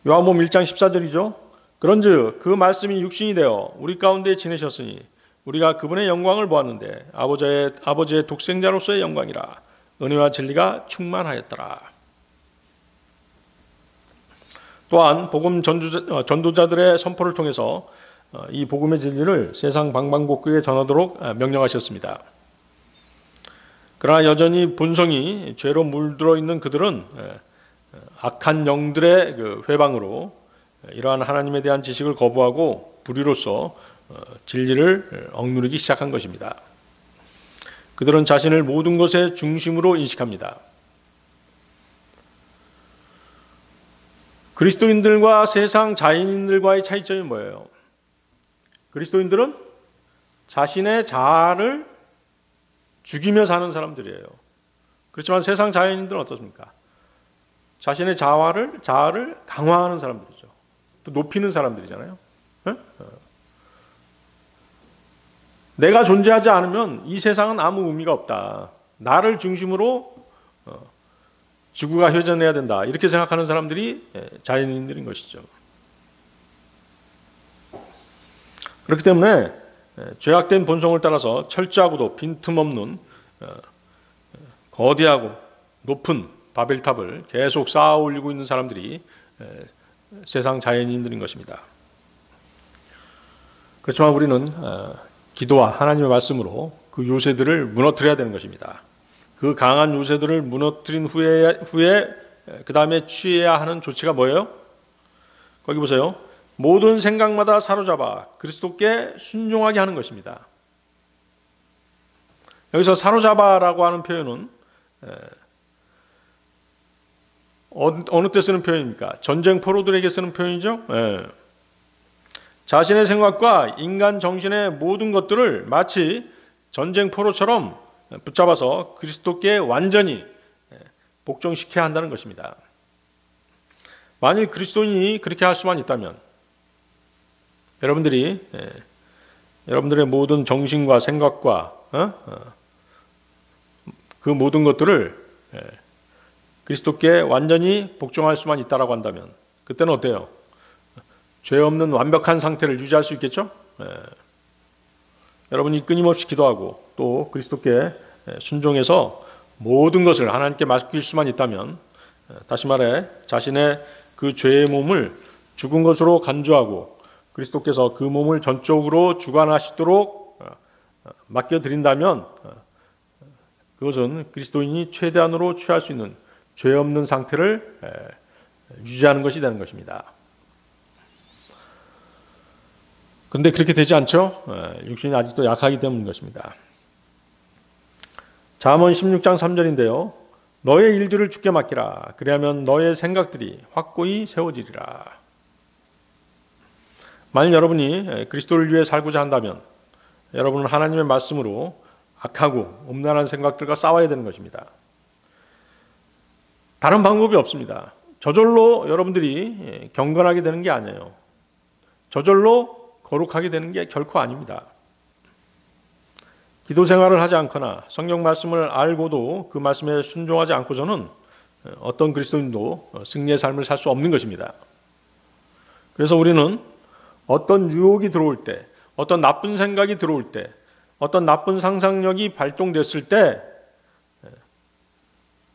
요한복음 1장 14절이죠. 그런즉 그 말씀이 육신이 되어 우리 가운데 지내셨으니 우리가 그분의 영광을 보았는데 아버지의 독생자로서의 영광이라 은혜와 진리가 충만하였더라. 또한 복음 전도자들의 선포를 통해서 이 복음의 진리를 세상 방방곡곡에 전하도록 명령하셨습니다. 그러나 여전히 본성이 죄로 물들어 있는 그들은 악한 영들의 회방으로 이러한 하나님에 대한 지식을 거부하고 불의로서 진리를 억누르기 시작한 것입니다. 그들은 자신을 모든 것의 중심으로 인식합니다. 그리스도인들과 세상 자연인들과의 차이점이 뭐예요? 그리스도인들은 자신의 자아를 죽이며 사는 사람들이에요. 그렇지만 세상 자연인들은 어떻습니까? 자신의 자아를 강화하는 사람들이죠. 또 높이는 사람들이잖아요. 내가 존재하지 않으면 이 세상은 아무 의미가 없다. 나를 중심으로 지구가 회전해야 된다. 이렇게 생각하는 사람들이 자연인들인 것이죠. 그렇기 때문에 죄악된 본성을 따라서 철저하고도 빈틈없는 거대하고 높은 바벨탑을 계속 쌓아 올리고 있는 사람들이 세상 자연인들인 것입니다. 그렇지만 우리는 기도와 하나님의 말씀으로 그 요새들을 무너뜨려야 되는 것입니다. 그 강한 요새들을 무너뜨린 후에 그 다음에 취해야 하는 조치가 뭐예요? 거기 보세요. 모든 생각마다 사로잡아 그리스도께 순종하게 하는 것입니다. 여기서 사로잡아라고 하는 표현은 어느 때 쓰는 표현입니까? 전쟁 포로들에게 쓰는 표현이죠. 자신의 생각과 인간 정신의 모든 것들을 마치 전쟁 포로처럼 붙잡아서 그리스도께 완전히 복종시켜야 한다는 것입니다. 만일 그리스도인이 그렇게 할 수만 있다면 여러분들의 모든 정신과 생각과 그 모든 것들을 그리스도께 완전히 복종할 수만 있다라고 한다면 그때는 어때요? 죄 없는 완벽한 상태를 유지할 수 있겠죠? 여러분이 끊임없이 기도하고 또 그리스도께 순종해서 모든 것을 하나님께 맡길 수만 있다면, 다시 말해 자신의 그 죄의 몸을 죽은 것으로 간주하고 그리스도께서 그 몸을 전적으로 주관하시도록 맡겨드린다면 그것은 그리스도인이 최대한으로 취할 수 있는 죄 없는 상태를 유지하는 것이 되는 것입니다. 그런데 그렇게 되지 않죠? 육신이 아직도 약하기 때문인 것입니다. 잠언 16장 3절인데요. 너의 일들을 주께 맡기라. 그리하면 너의 생각들이 확고히 세워지리라. 만일 여러분이 그리스도를 위해 살고자 한다면 여러분은 하나님의 말씀으로 악하고 음란한 생각들과 싸워야 되는 것입니다. 다른 방법이 없습니다. 저절로 여러분들이 경건하게 되는 게 아니에요. 저절로 거룩하게 되는 게 결코 아닙니다. 기도 생활을 하지 않거나 성경 말씀을 알고도 그 말씀에 순종하지 않고서는 어떤 그리스도인도 승리의 삶을 살 수 없는 것입니다. 그래서 우리는 어떤 유혹이 들어올 때, 어떤 나쁜 생각이 들어올 때, 어떤 나쁜 상상력이 발동됐을 때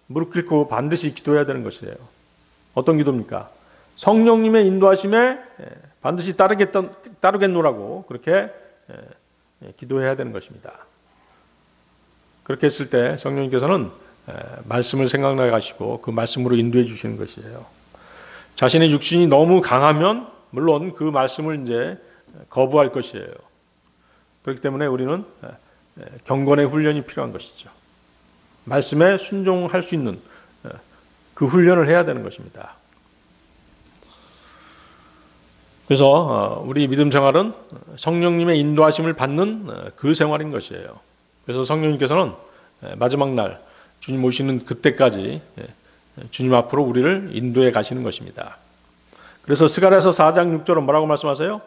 무릎 꿇고 반드시 기도해야 되는 것이에요. 어떤 기도입니까? 성령님의 인도하심에 반드시 따르겠노라고 그렇게 기도해야 되는 것입니다. 그렇게 했을 때 성령님께서는 말씀을 생각나게 하시고 그 말씀으로 인도해 주시는 것이에요. 자신의 육신이 너무 강하면 물론 그 말씀을 이제 거부할 것이에요. 그렇기 때문에 우리는 경건의 훈련이 필요한 것이죠. 말씀에 순종할 수 있는 그 훈련을 해야 되는 것입니다. 그래서 우리 믿음 생활은 성령님의 인도하심을 받는 그 생활인 것이에요. 그래서 성령님께서는 마지막 날 주님 오시는 그때까지 주님 앞으로 우리를 인도해 가시는 것입니다. 그래서 스가랴서 4장 6절은 뭐라고 말씀하세요?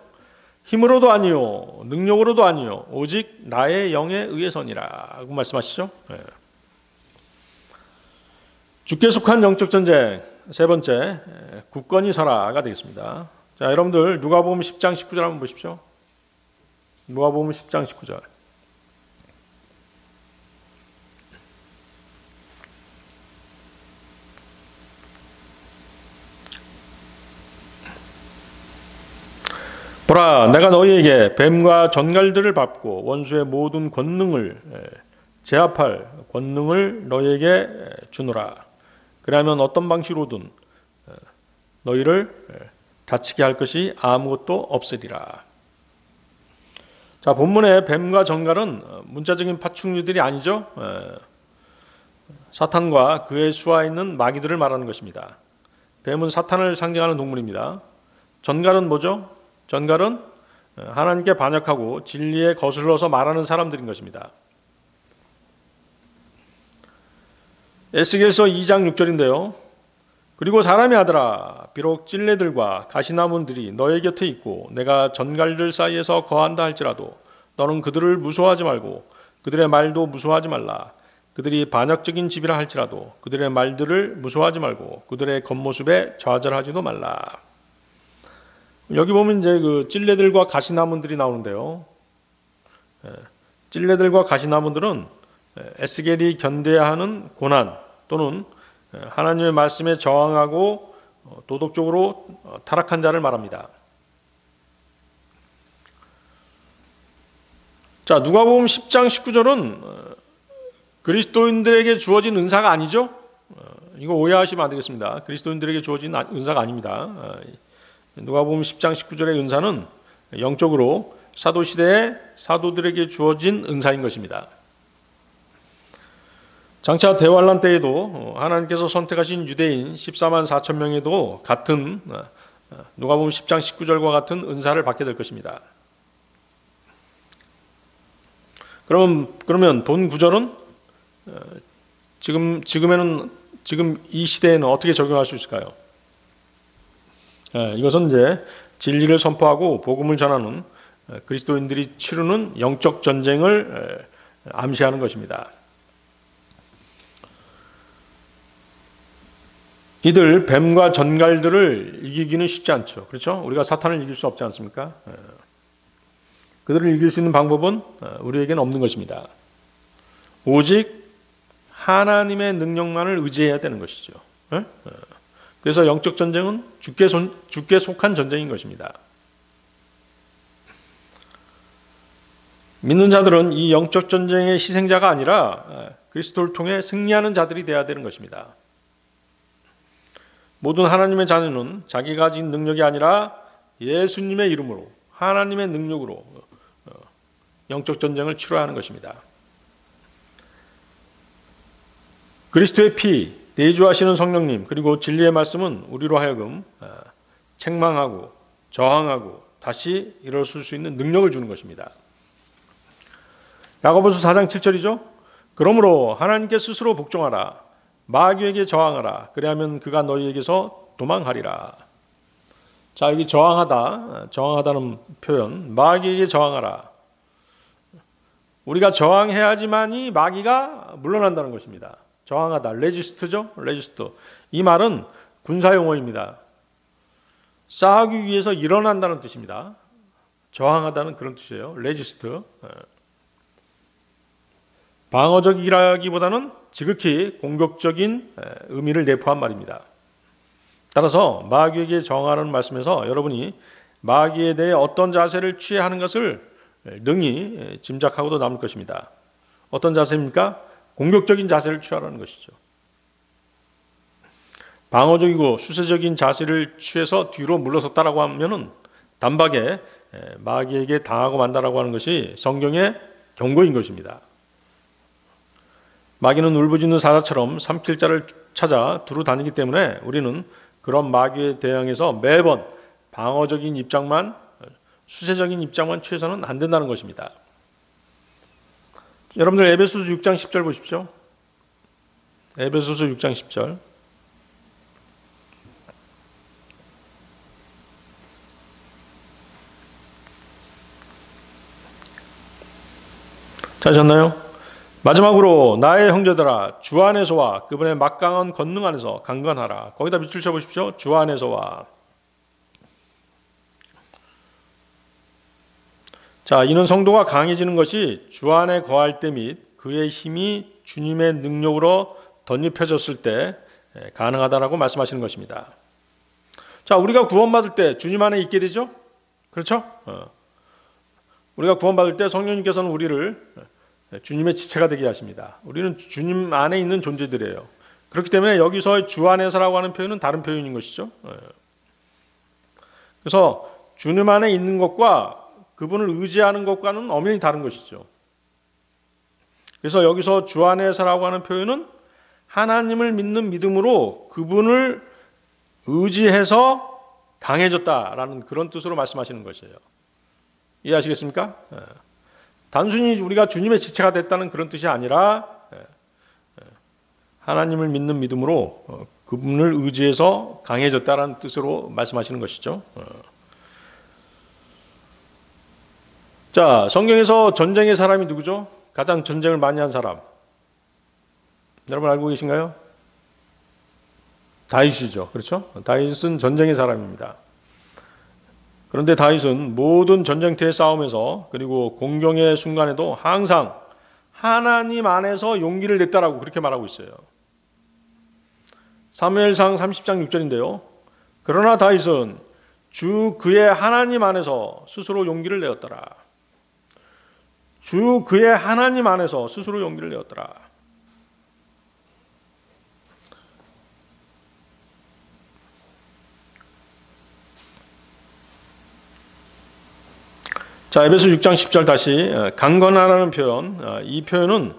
힘으로도 아니요 능력으로도 아니요 오직 나의 영에 의해서니라고 말씀하시죠. 주께 속한 영적 전쟁 세 번째 굳건히 서라가 되겠습니다. 자, 여러분들 누가복음 10장 19절 한번 보십시오. 누가복음 10장 19절. 보라, 내가 너희에게 뱀과 전갈들을 밟고 원수의 모든 권능을 제압할 권능을 너희에게 주노라. 그러면 어떤 방식으로든 너희를 다치게 할 것이 아무것도 없으리라. 자, 본문의 뱀과 전갈은 문자적인 파충류들이 아니죠. 사탄과 그의 수하에 있는 마귀들을 말하는 것입니다. 뱀은 사탄을 상징하는 동물입니다. 전갈은 뭐죠? 전갈은 하나님께 반역하고 진리에 거슬러서 말하는 사람들인 것입니다. 에스겔서 2장 6절인데요. 그리고 사람의 아들아, 비록 찔레들과 가시나무들이 너의 곁에 있고 내가 전갈들 사이에서 거한다 할지라도 너는 그들을 무서워하지 말고 그들의 말도 무서워하지 말라. 그들이 반역적인 집이라 할지라도 그들의 말들을 무서워하지 말고 그들의 겉모습에 좌절하지도 말라. 여기 보면 이제 그 찔레들과 가시나무들이 나오는데요. 찔레들과 가시나무들은 에스겔이 견뎌야 하는 고난 또는 하나님의 말씀에 저항하고 도덕적으로 타락한 자를 말합니다. 자, 누가복음 10장 19절은 그리스도인들에게 주어진 은사가 아니죠. 이거 오해하시면 안 되겠습니다. 그리스도인들에게 주어진 은사가 아닙니다. 누가복음 10장 19절의 은사는 영적으로 사도시대의 사도들에게 주어진 은사인 것입니다. 장차 대환란 때에도 하나님께서 선택하신 유대인 14만 4천 명에도 같은 누가복음 10장 19절과 같은 은사를 받게 될 것입니다. 그러면 본 구절은 지금 이 시대에는 어떻게 적용할 수 있을까요? 이것은 이제 진리를 선포하고 복음을 전하는 그리스도인들이 치르는 영적 전쟁을 암시하는 것입니다. 이들 뱀과 전갈들을 이기기는 쉽지 않죠. 그렇죠? 우리가 사탄을 이길 수 없지 않습니까? 그들을 이길 수 있는 방법은 우리에게는 없는 것입니다. 오직 하나님의 능력만을 의지해야 되는 것이죠. 그래서 영적 전쟁은 주께 속한 전쟁인 것입니다. 믿는 자들은 이 영적 전쟁의 희생자가 아니라 그리스도를 통해 승리하는 자들이 되어야 되는 것입니다. 모든 하나님의 자녀는 자기가 가진 능력이 아니라 예수님의 이름으로 하나님의 능력으로 영적 전쟁을 치러야 하는 것입니다. 그리스도의 피, 내주하시는 성령님, 그리고 진리의 말씀은 우리로 하여금 책망하고 저항하고 다시 일어설 수 있는 능력을 주는 것입니다. 야고보서 4장 7절이죠. 그러므로 하나님께 스스로 복종하라. 마귀에게 저항하라. 그리하면 그가 너희에게서 도망하리라. 자, 여기 저항하다는 표현, 마귀에게 저항하라. 우리가 저항해야지만이 마귀가 물러난다는 것입니다. 저항하다, 레지스트죠. 레지스트. 이 말은 군사용어입니다. 싸우기 위해서 일어난다는 뜻입니다. 저항하다는 그런 뜻이에요. 레지스트. 방어적이라기보다는 지극히 공격적인 의미를 내포한 말입니다. 따라서 마귀에게 저항하라는 말씀에서 여러분이 마귀에 대해 어떤 자세를 취해야 하는 것을 능히 짐작하고도 남을 것입니다. 어떤 자세입니까? 공격적인 자세를 취하라는 것이죠. 방어적이고 수세적인 자세를 취해서 뒤로 물러섰다라고 하면은 단박에 마귀에게 당하고 만다라고 하는 것이 성경의 경고인 것입니다. 마귀는 울부짖는 사자처럼 삼킬 자를 찾아 두루 다니기 때문에 우리는 그런 마귀에 대항해서 매번 방어적인 입장만, 수세적인 입장만 취해서는 안 된다는 것입니다. 여러분들 에베소서 6장 10절 보십시오. 에베소서 6장 10절. 찾으셨나요? 마지막으로 나의 형제들아 주 안에서와 그분의 막강한 권능 안에서 강건하라. 거기다 밑줄 쳐보십시오. 주 안에서와. 자, 이는 성도가 강해지는 것이 주 안에 거할 때 및 그의 힘이 주님의 능력으로 덧입혀졌을 때 가능하다라고 말씀하시는 것입니다. 자, 우리가 구원받을 때 주님 안에 있게 되죠? 그렇죠? 우리가 구원받을 때 성령님께서는 우리를 주님의 지체가 되게 하십니다. 우리는 주님 안에 있는 존재들이에요. 그렇기 때문에 여기서 주 안에서라고 하는 표현은 다른 표현인 것이죠. 그래서 주님 안에 있는 것과 그분을 의지하는 것과는 엄연히 다른 것이죠. 그래서 여기서 주 안에서라고 하는 표현은 하나님을 믿는 믿음으로 그분을 의지해서 강해졌다라는 그런 뜻으로 말씀하시는 것이에요. 이해하시겠습니까? 단순히 우리가 주님의 지체가 됐다는 그런 뜻이 아니라 하나님을 믿는 믿음으로 그분을 의지해서 강해졌다는 뜻으로 말씀하시는 것이죠. 자, 성경에서 전쟁의 사람이 누구죠? 가장 전쟁을 많이 한 사람. 여러분 알고 계신가요? 다윗이죠. 그렇죠? 다윗은 전쟁의 사람입니다. 그런데 다윗은 모든 전쟁터의 싸움에서 그리고 공경의 순간에도 항상 하나님 안에서 용기를 냈다라고 그렇게 말하고 있어요. 사무엘상 30장 6절인데요. 그러나 다윗은 주 그의 하나님 안에서 스스로 용기를 내었더라. 주 그의 하나님 안에서 스스로 용기를 내었더라. 자, 에베소 6장 10절 다시 강건하라는 표현, 이 표현은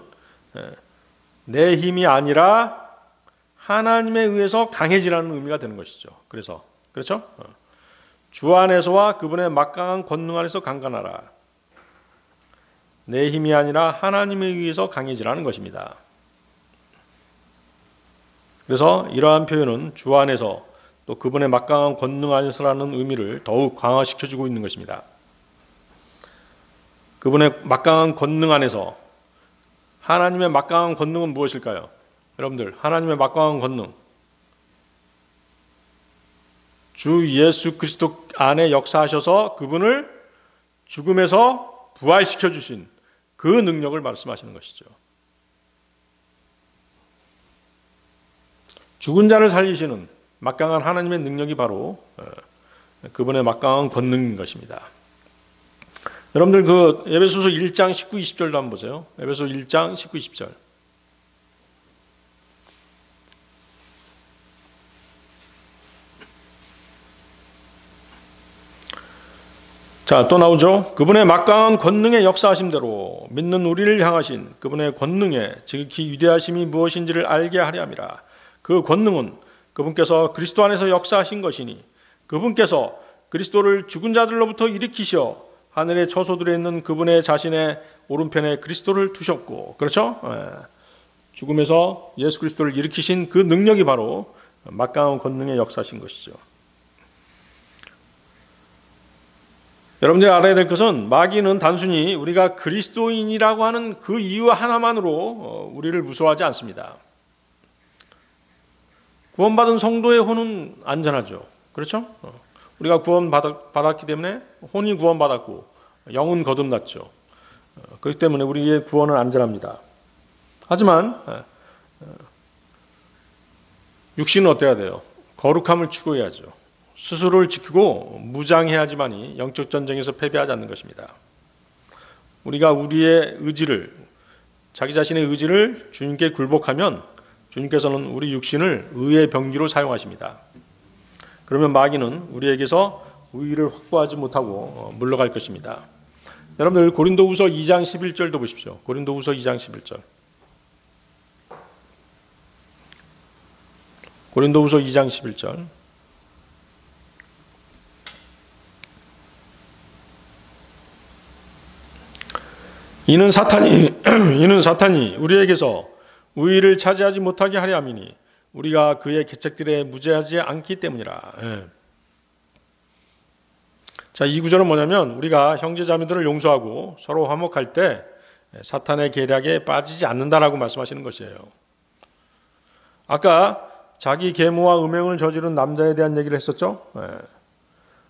내 힘이 아니라 하나님에 의해서 강해지라는 의미가 되는 것이죠. 그래서 그렇죠? 주 안에서와 그분의 막강한 권능 안에서 강건하라. 내 힘이 아니라 하나님에 의해서 강해지라는 것입니다. 그래서 이러한 표현은 주 안에서 또 그분의 막강한 권능 안에서라는 의미를 더욱 강화시켜주고 있는 것입니다. 그분의 막강한 권능 안에서, 하나님의 막강한 권능은 무엇일까요? 여러분들, 하나님의 막강한 권능, 주 예수 그리스도 안에 역사하셔서 그분을 죽음에서 부활시켜 주신 그 능력을 말씀하시는 것이죠. 죽은 자를 살리시는 막강한 하나님의 능력이 바로 그분의 막강한 권능인 것입니다. 여러분들 그 에베소서 1장 19, 20절도 한번 보세요. 에베소 1장 19, 20절. 자, 또 나오죠. 그분의 막강한 권능의 역사하심대로 믿는 우리를 향하신 그분의 권능의 지극히 위대하심이 무엇인지를 알게 하려 함이라. 그 권능은 그분께서 그리스도 안에서 역사하신 것이니 그분께서 그리스도를 죽은 자들로부터 일으키셔 하늘의 처소들에 있는 그분의 자신의 오른편에 그리스도를 두셨고, 그렇죠? 죽음에서 예수 그리스도를 일으키신 그 능력이 바로 막강한 권능의 역사신 것이죠. 여러분들이 알아야 될 것은 마귀는 단순히 우리가 그리스도인이라고 하는 그 이유 하나만으로 우리를 무서워하지 않습니다. 구원받은 성도의 혼은 안전하죠. 그렇죠? 우리가 구원받았기 때문에 혼이 구원받았고 영은 거듭났죠. 그렇기 때문에 우리의 구원은 안전합니다. 하지만 육신은 어때야 돼요? 거룩함을 추구해야죠. 스스로를 지키고 무장해야지만이 영적 전쟁에서 패배하지 않는 것입니다. 우리가 우리의 의지를, 자기 자신의 의지를 주님께 굴복하면 주님께서는 우리 육신을 의의 병기로 사용하십니다. 그러면 마귀는 우리에게서 우위를 확보하지 못하고 물러갈 것입니다. 여러분들 고린도후서 2장 11절도 보십시오. 고린도후서 2장 11절. 고린도후서 2장 11절. 이는 사탄이 우리에게서 우위를 차지하지 못하게 하려 함이니 우리가 그의 계책들에 무죄하지 않기 때문이라. 자, 이 구절은 뭐냐면 우리가 형제자매들을 용서하고 서로 화목할 때 사탄의 계략에 빠지지 않는다라고 말씀하시는 것이에요. 아까 자기 계모와 음행을 저지른 남자에 대한 얘기를 했었죠.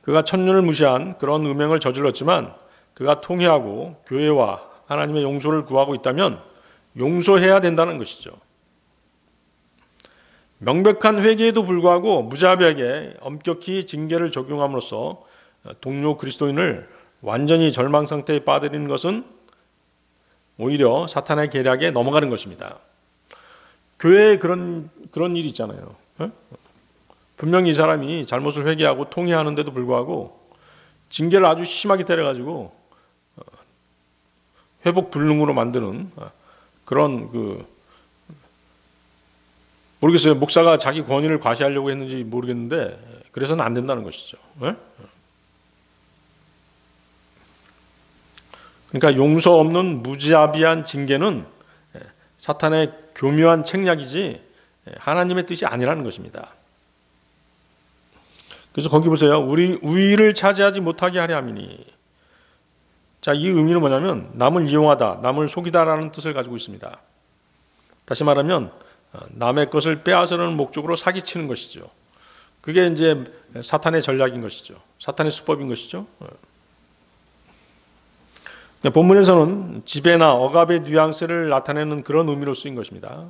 그가 천륜을 무시한 그런 음행을 저질렀지만 그가 통회하고 교회와 하나님의 용서를 구하고 있다면 용서해야 된다는 것이죠. 명백한 회개에도 불구하고 무자비하게 엄격히 징계를 적용함으로써 동료 그리스도인을 완전히 절망 상태에 빠뜨리는 것은 오히려 사탄의 계략에 넘어가는 것입니다. 교회에 그런 일이 있잖아요. 분명히 이 사람이 잘못을 회개하고 통회하는데도 불구하고 징계를 아주 심하게 때려가지고 회복 불능으로 만드는 그런 모르겠어요. 목사가 자기 권위를 과시하려고 했는지 모르겠는데 그래서는 안 된다는 것이죠. 그러니까 용서 없는 무자비한 징계는 사탄의 교묘한 책략이지 하나님의 뜻이 아니라는 것입니다. 그래서 거기 보세요. 우리 우위를 차지하지 못하게 하려 함이니. 자, 이 의미는 뭐냐면 남을 이용하다, 남을 속이다라는 뜻을 가지고 있습니다. 다시 말하면 남의 것을 빼앗으려는 목적으로 사기치는 것이죠. 그게 이제 사탄의 전략인 것이죠. 사탄의 수법인 것이죠. 본문에서는 지배나 억압의 뉘앙스를 나타내는 그런 의미로 쓰인 것입니다.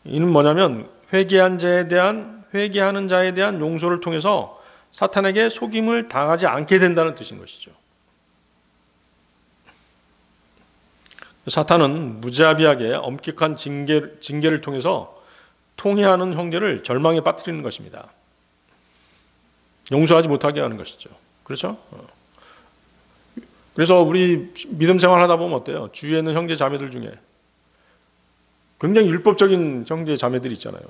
이는 뭐냐면 회개하는 자에 대한 용서를 통해서 사탄에게 속임을 당하지 않게 된다는 뜻인 것이죠. 사탄은 무자비하게 엄격한 징계를 통해서 통회하는 형제를 절망에 빠뜨리는 것입니다. 용서하지 못하게 하는 것이죠. 그렇죠? 그래서 우리 믿음 생활하다 보면 어때요? 주위에 있는 형제 자매들 중에 굉장히 율법적인 형제 자매들이 있잖아요.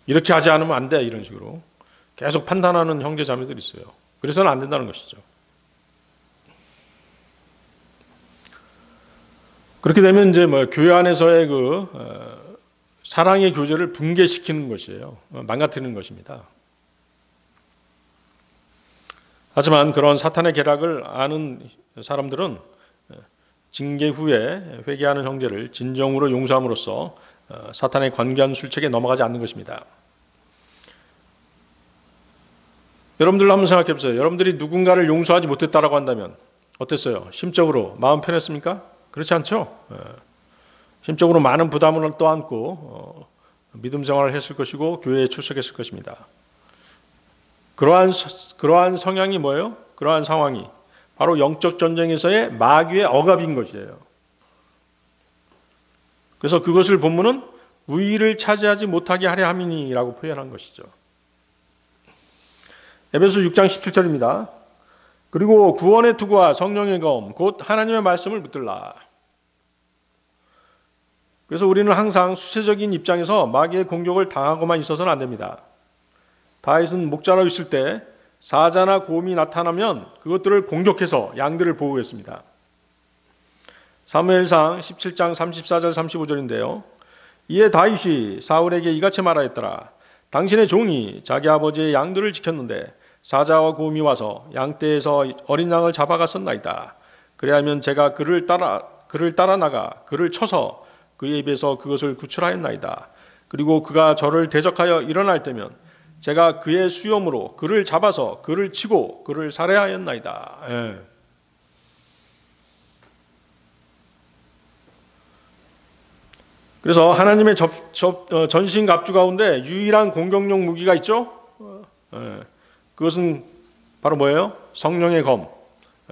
이렇게 하지 않으면 안 돼, 이런 식으로 계속 판단하는 형제 자매들이 있어요. 그래서는 안 된다는 것이죠. 그렇게 되면 이제 교회 안에서의 사랑의 교제를 붕괴시키는 것이에요. 망가뜨리는 것입니다. 하지만 그런 사탄의 계략을 아는 사람들은 징계 후에 회개하는 형제를 진정으로 용서함으로써 사탄의 관계한 술책에 넘어가지 않는 것입니다. 여러분들 한번 생각해 보세요. 여러분들이 누군가를 용서하지 못했다라고 한다면 어땠어요? 심적으로 마음 편했습니까? 그렇지 않죠? 심적으로 많은 부담을 떠안고 믿음 생활을 했을 것이고 교회에 출석했을 것입니다. 그러한 성향이 뭐예요? 그러한 상황이 바로 영적 전쟁에서의 마귀의 억압인 것이에요. 그래서 그것을 본문은 우위를 차지하지 못하게 하려 함이니라고 표현한 것이죠. 에베소 6장 17절입니다. 그리고 구원의 투구와 성령의 검 곧 하나님의 말씀을 붙들라. 그래서 우리는 항상 수세적인 입장에서 마귀의 공격을 당하고만 있어서는 안 됩니다. 다윗은 목자로 있을 때 사자나 곰이 나타나면 그것들을 공격해서 양들을 보호했습니다. 사무엘상 17장 34절 35절인데요. 이에 다윗이 사울에게 이같이 말하였더라. 당신의 종이 자기 아버지의 양들을 지켰는데 사자와 곰이 와서 양떼에서 어린 양을 잡아갔었나이다. 그래야면 제가 그를 따라 나가 그를 쳐서 그의 입에서 그것을 구출하였나이다. 그리고 그가 저를 대적하여 일어날 때면 제가 그의 수염으로 그를 잡아서 그를 치고 그를 살해하였나이다. 예. 그래서 하나님의 전신갑주 가운데 유일한 공격용 무기가 있죠. 예. 그것은 바로 뭐예요? 성령의 검,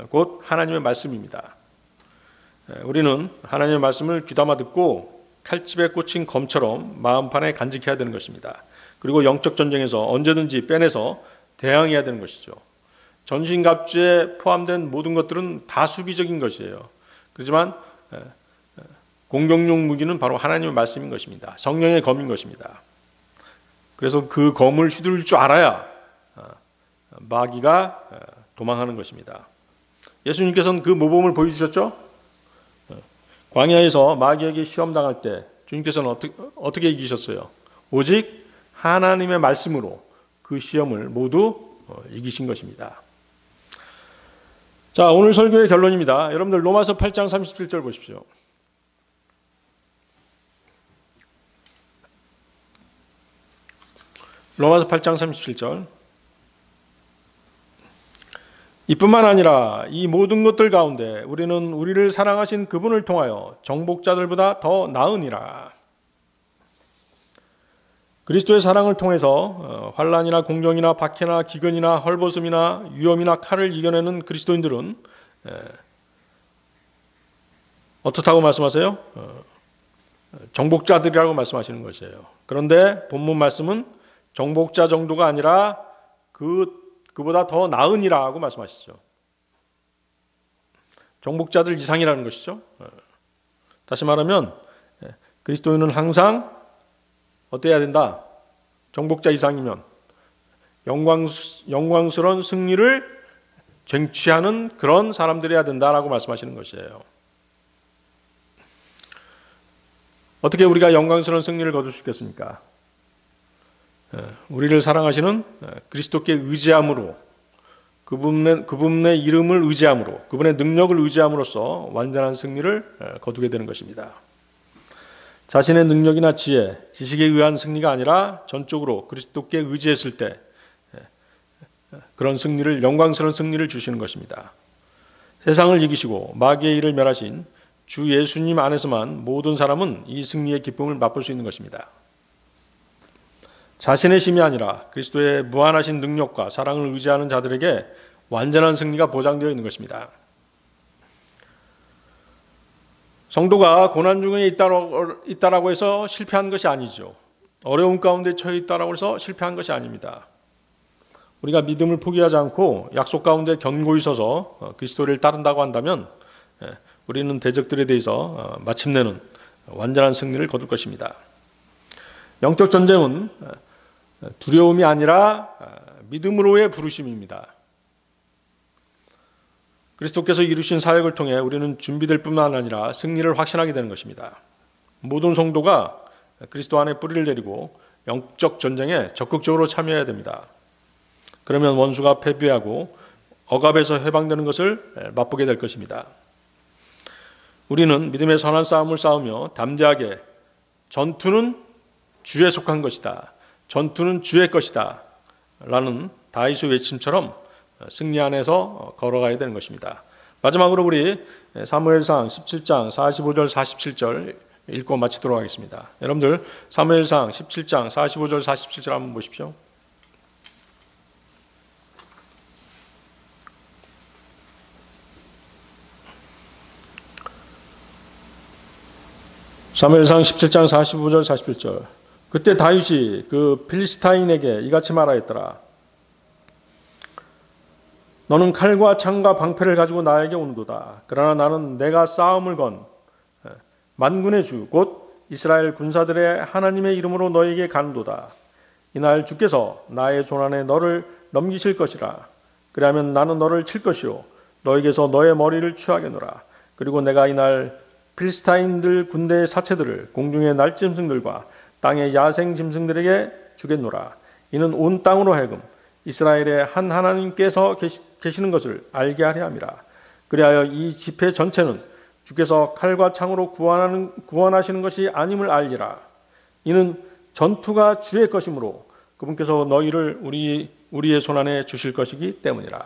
곧 하나님의 말씀입니다. 우리는 하나님의 말씀을 귀담아 듣고 칼집에 꽂힌 검처럼 마음판에 간직해야 되는 것입니다. 그리고 영적 전쟁에서 언제든지 빼내서 대항해야 되는 것이죠. 전신갑주에 포함된 모든 것들은 다 수비적인 것이에요. 그렇지만 공격용 무기는 바로 하나님의 말씀인 것입니다. 성령의 검인 것입니다. 그래서 그 검을 휘두를 줄 알아야 마귀가 도망하는 것입니다. 예수님께서는 그 모범을 보여주셨죠? 광야에서 마귀에게 시험당할 때 주님께서는 어떻게 이기셨어요? 오직 하나님의 말씀으로 그 시험을 모두 이기신 것입니다. 자, 오늘 설교의 결론입니다. 여러분들 로마서 8장 37절 보십시오. 로마서 8장 37절. 이뿐만 아니라 이 모든 것들 가운데 우리는 우리를 사랑하신 그분을 통하여 정복자들보다 더 나으니라. 그리스도의 사랑을 통해서 환난이나 공경이나 박해나 기근이나 헐벗음이나 위험이나 칼을 이겨내는 그리스도인들은 어떻다고 말씀하세요? 정복자들이라고 말씀하시는 것이에요. 그런데 본문 말씀은 정복자 정도가 아니라 그보다 더 나으니라고 말씀하시죠. 정복자들 이상이라는 것이죠. 다시 말하면 그리스도인은 항상 어때야 된다? 정복자 이상이면 영광스러운 승리를 쟁취하는 그런 사람들이어야 된다라고 말씀하시는 것이에요. 어떻게 우리가 영광스러운 승리를 거둘 수 있겠습니까? 우리를 사랑하시는 그리스도께 의지함으로 그분의 이름을 의지함으로 그분의 능력을 의지함으로써 완전한 승리를 거두게 되는 것입니다. 자신의 능력이나 지혜, 지식에 의한 승리가 아니라 전적으로 그리스도께 의지했을 때 그런 승리를 영광스러운 승리를 주시는 것입니다. 세상을 이기시고 마귀의 일을 멸하신 주 예수님 안에서만 모든 사람은 이 승리의 기쁨을 맛볼 수 있는 것입니다. 자신의 힘이 아니라 그리스도의 무한하신 능력과 사랑을 의지하는 자들에게 완전한 승리가 보장되어 있는 것입니다. 성도가 고난 중에 있다라고 해서 실패한 것이 아니죠. 어려움 가운데 처해 있다라고 해서 실패한 것이 아닙니다. 우리가 믿음을 포기하지 않고 약속 가운데 견고히 서서 그리스도를 따른다고 한다면 우리는 대적들에 대해서 마침내는 완전한 승리를 거둘 것입니다. 영적 전쟁은 두려움이 아니라 믿음으로의 부르심입니다. 그리스도께서 이루신 사역을 통해 우리는 준비될 뿐만 아니라 승리를 확신하게 되는 것입니다. 모든 성도가 그리스도 안에 뿌리를 내리고 영적 전쟁에 적극적으로 참여해야 됩니다. 그러면 원수가 패배하고 억압에서 해방되는 것을 맛보게 될 것입니다. 우리는 믿음의 선한 싸움을 싸우며 담대하게 전투는 주에 속한 것이다, 전투는 주의 것이다 라는 다윗의 외침처럼 승리 안에서 걸어가야 되는 것입니다. 마지막으로 우리 사무엘상 17장 45절 47절 읽고 마치도록 하겠습니다. 여러분들 사무엘상 17장 45절 47절 한번 보십시오. 사무엘상 17장 45절 47절. 그때 다윗이 그 필리스타인에게 이같이 말하였더라. 너는 칼과 창과 방패를 가지고 나에게 오는도다. 그러나 나는 내가 싸움을 건 만군의 주 곧 이스라엘 군사들의 하나님의 이름으로 너에게 가는도다. 이날 주께서 나의 손안에 너를 넘기실 것이라. 그리하면 나는 너를 칠 것이요 너에게서 너의 머리를 취하겠노라. 그리고 내가 이날 필리스타인들 군대의 사체들을 공중의 날짐승들과 땅의 야생 짐승들에게 주겠노라. 이는 온 땅으로 하여금 이스라엘의 한 하나님께서 계시는 것을 알게 하려 함이라. 그리하여 이 집회 전체는 주께서 칼과 창으로 구원하시는 것이 아님을 알리라. 이는 전투가 주의 것이므로 그분께서 너희를 우리의 손안에 주실 것이기 때문이라.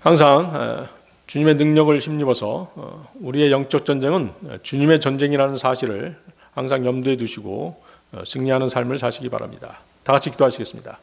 항상 주님의 능력을 힘입어서 우리의 영적 전쟁은 주님의 전쟁이라는 사실을 항상 염두에 두시고 승리하는 삶을 사시기 바랍니다. 다 같이 기도하시겠습니다.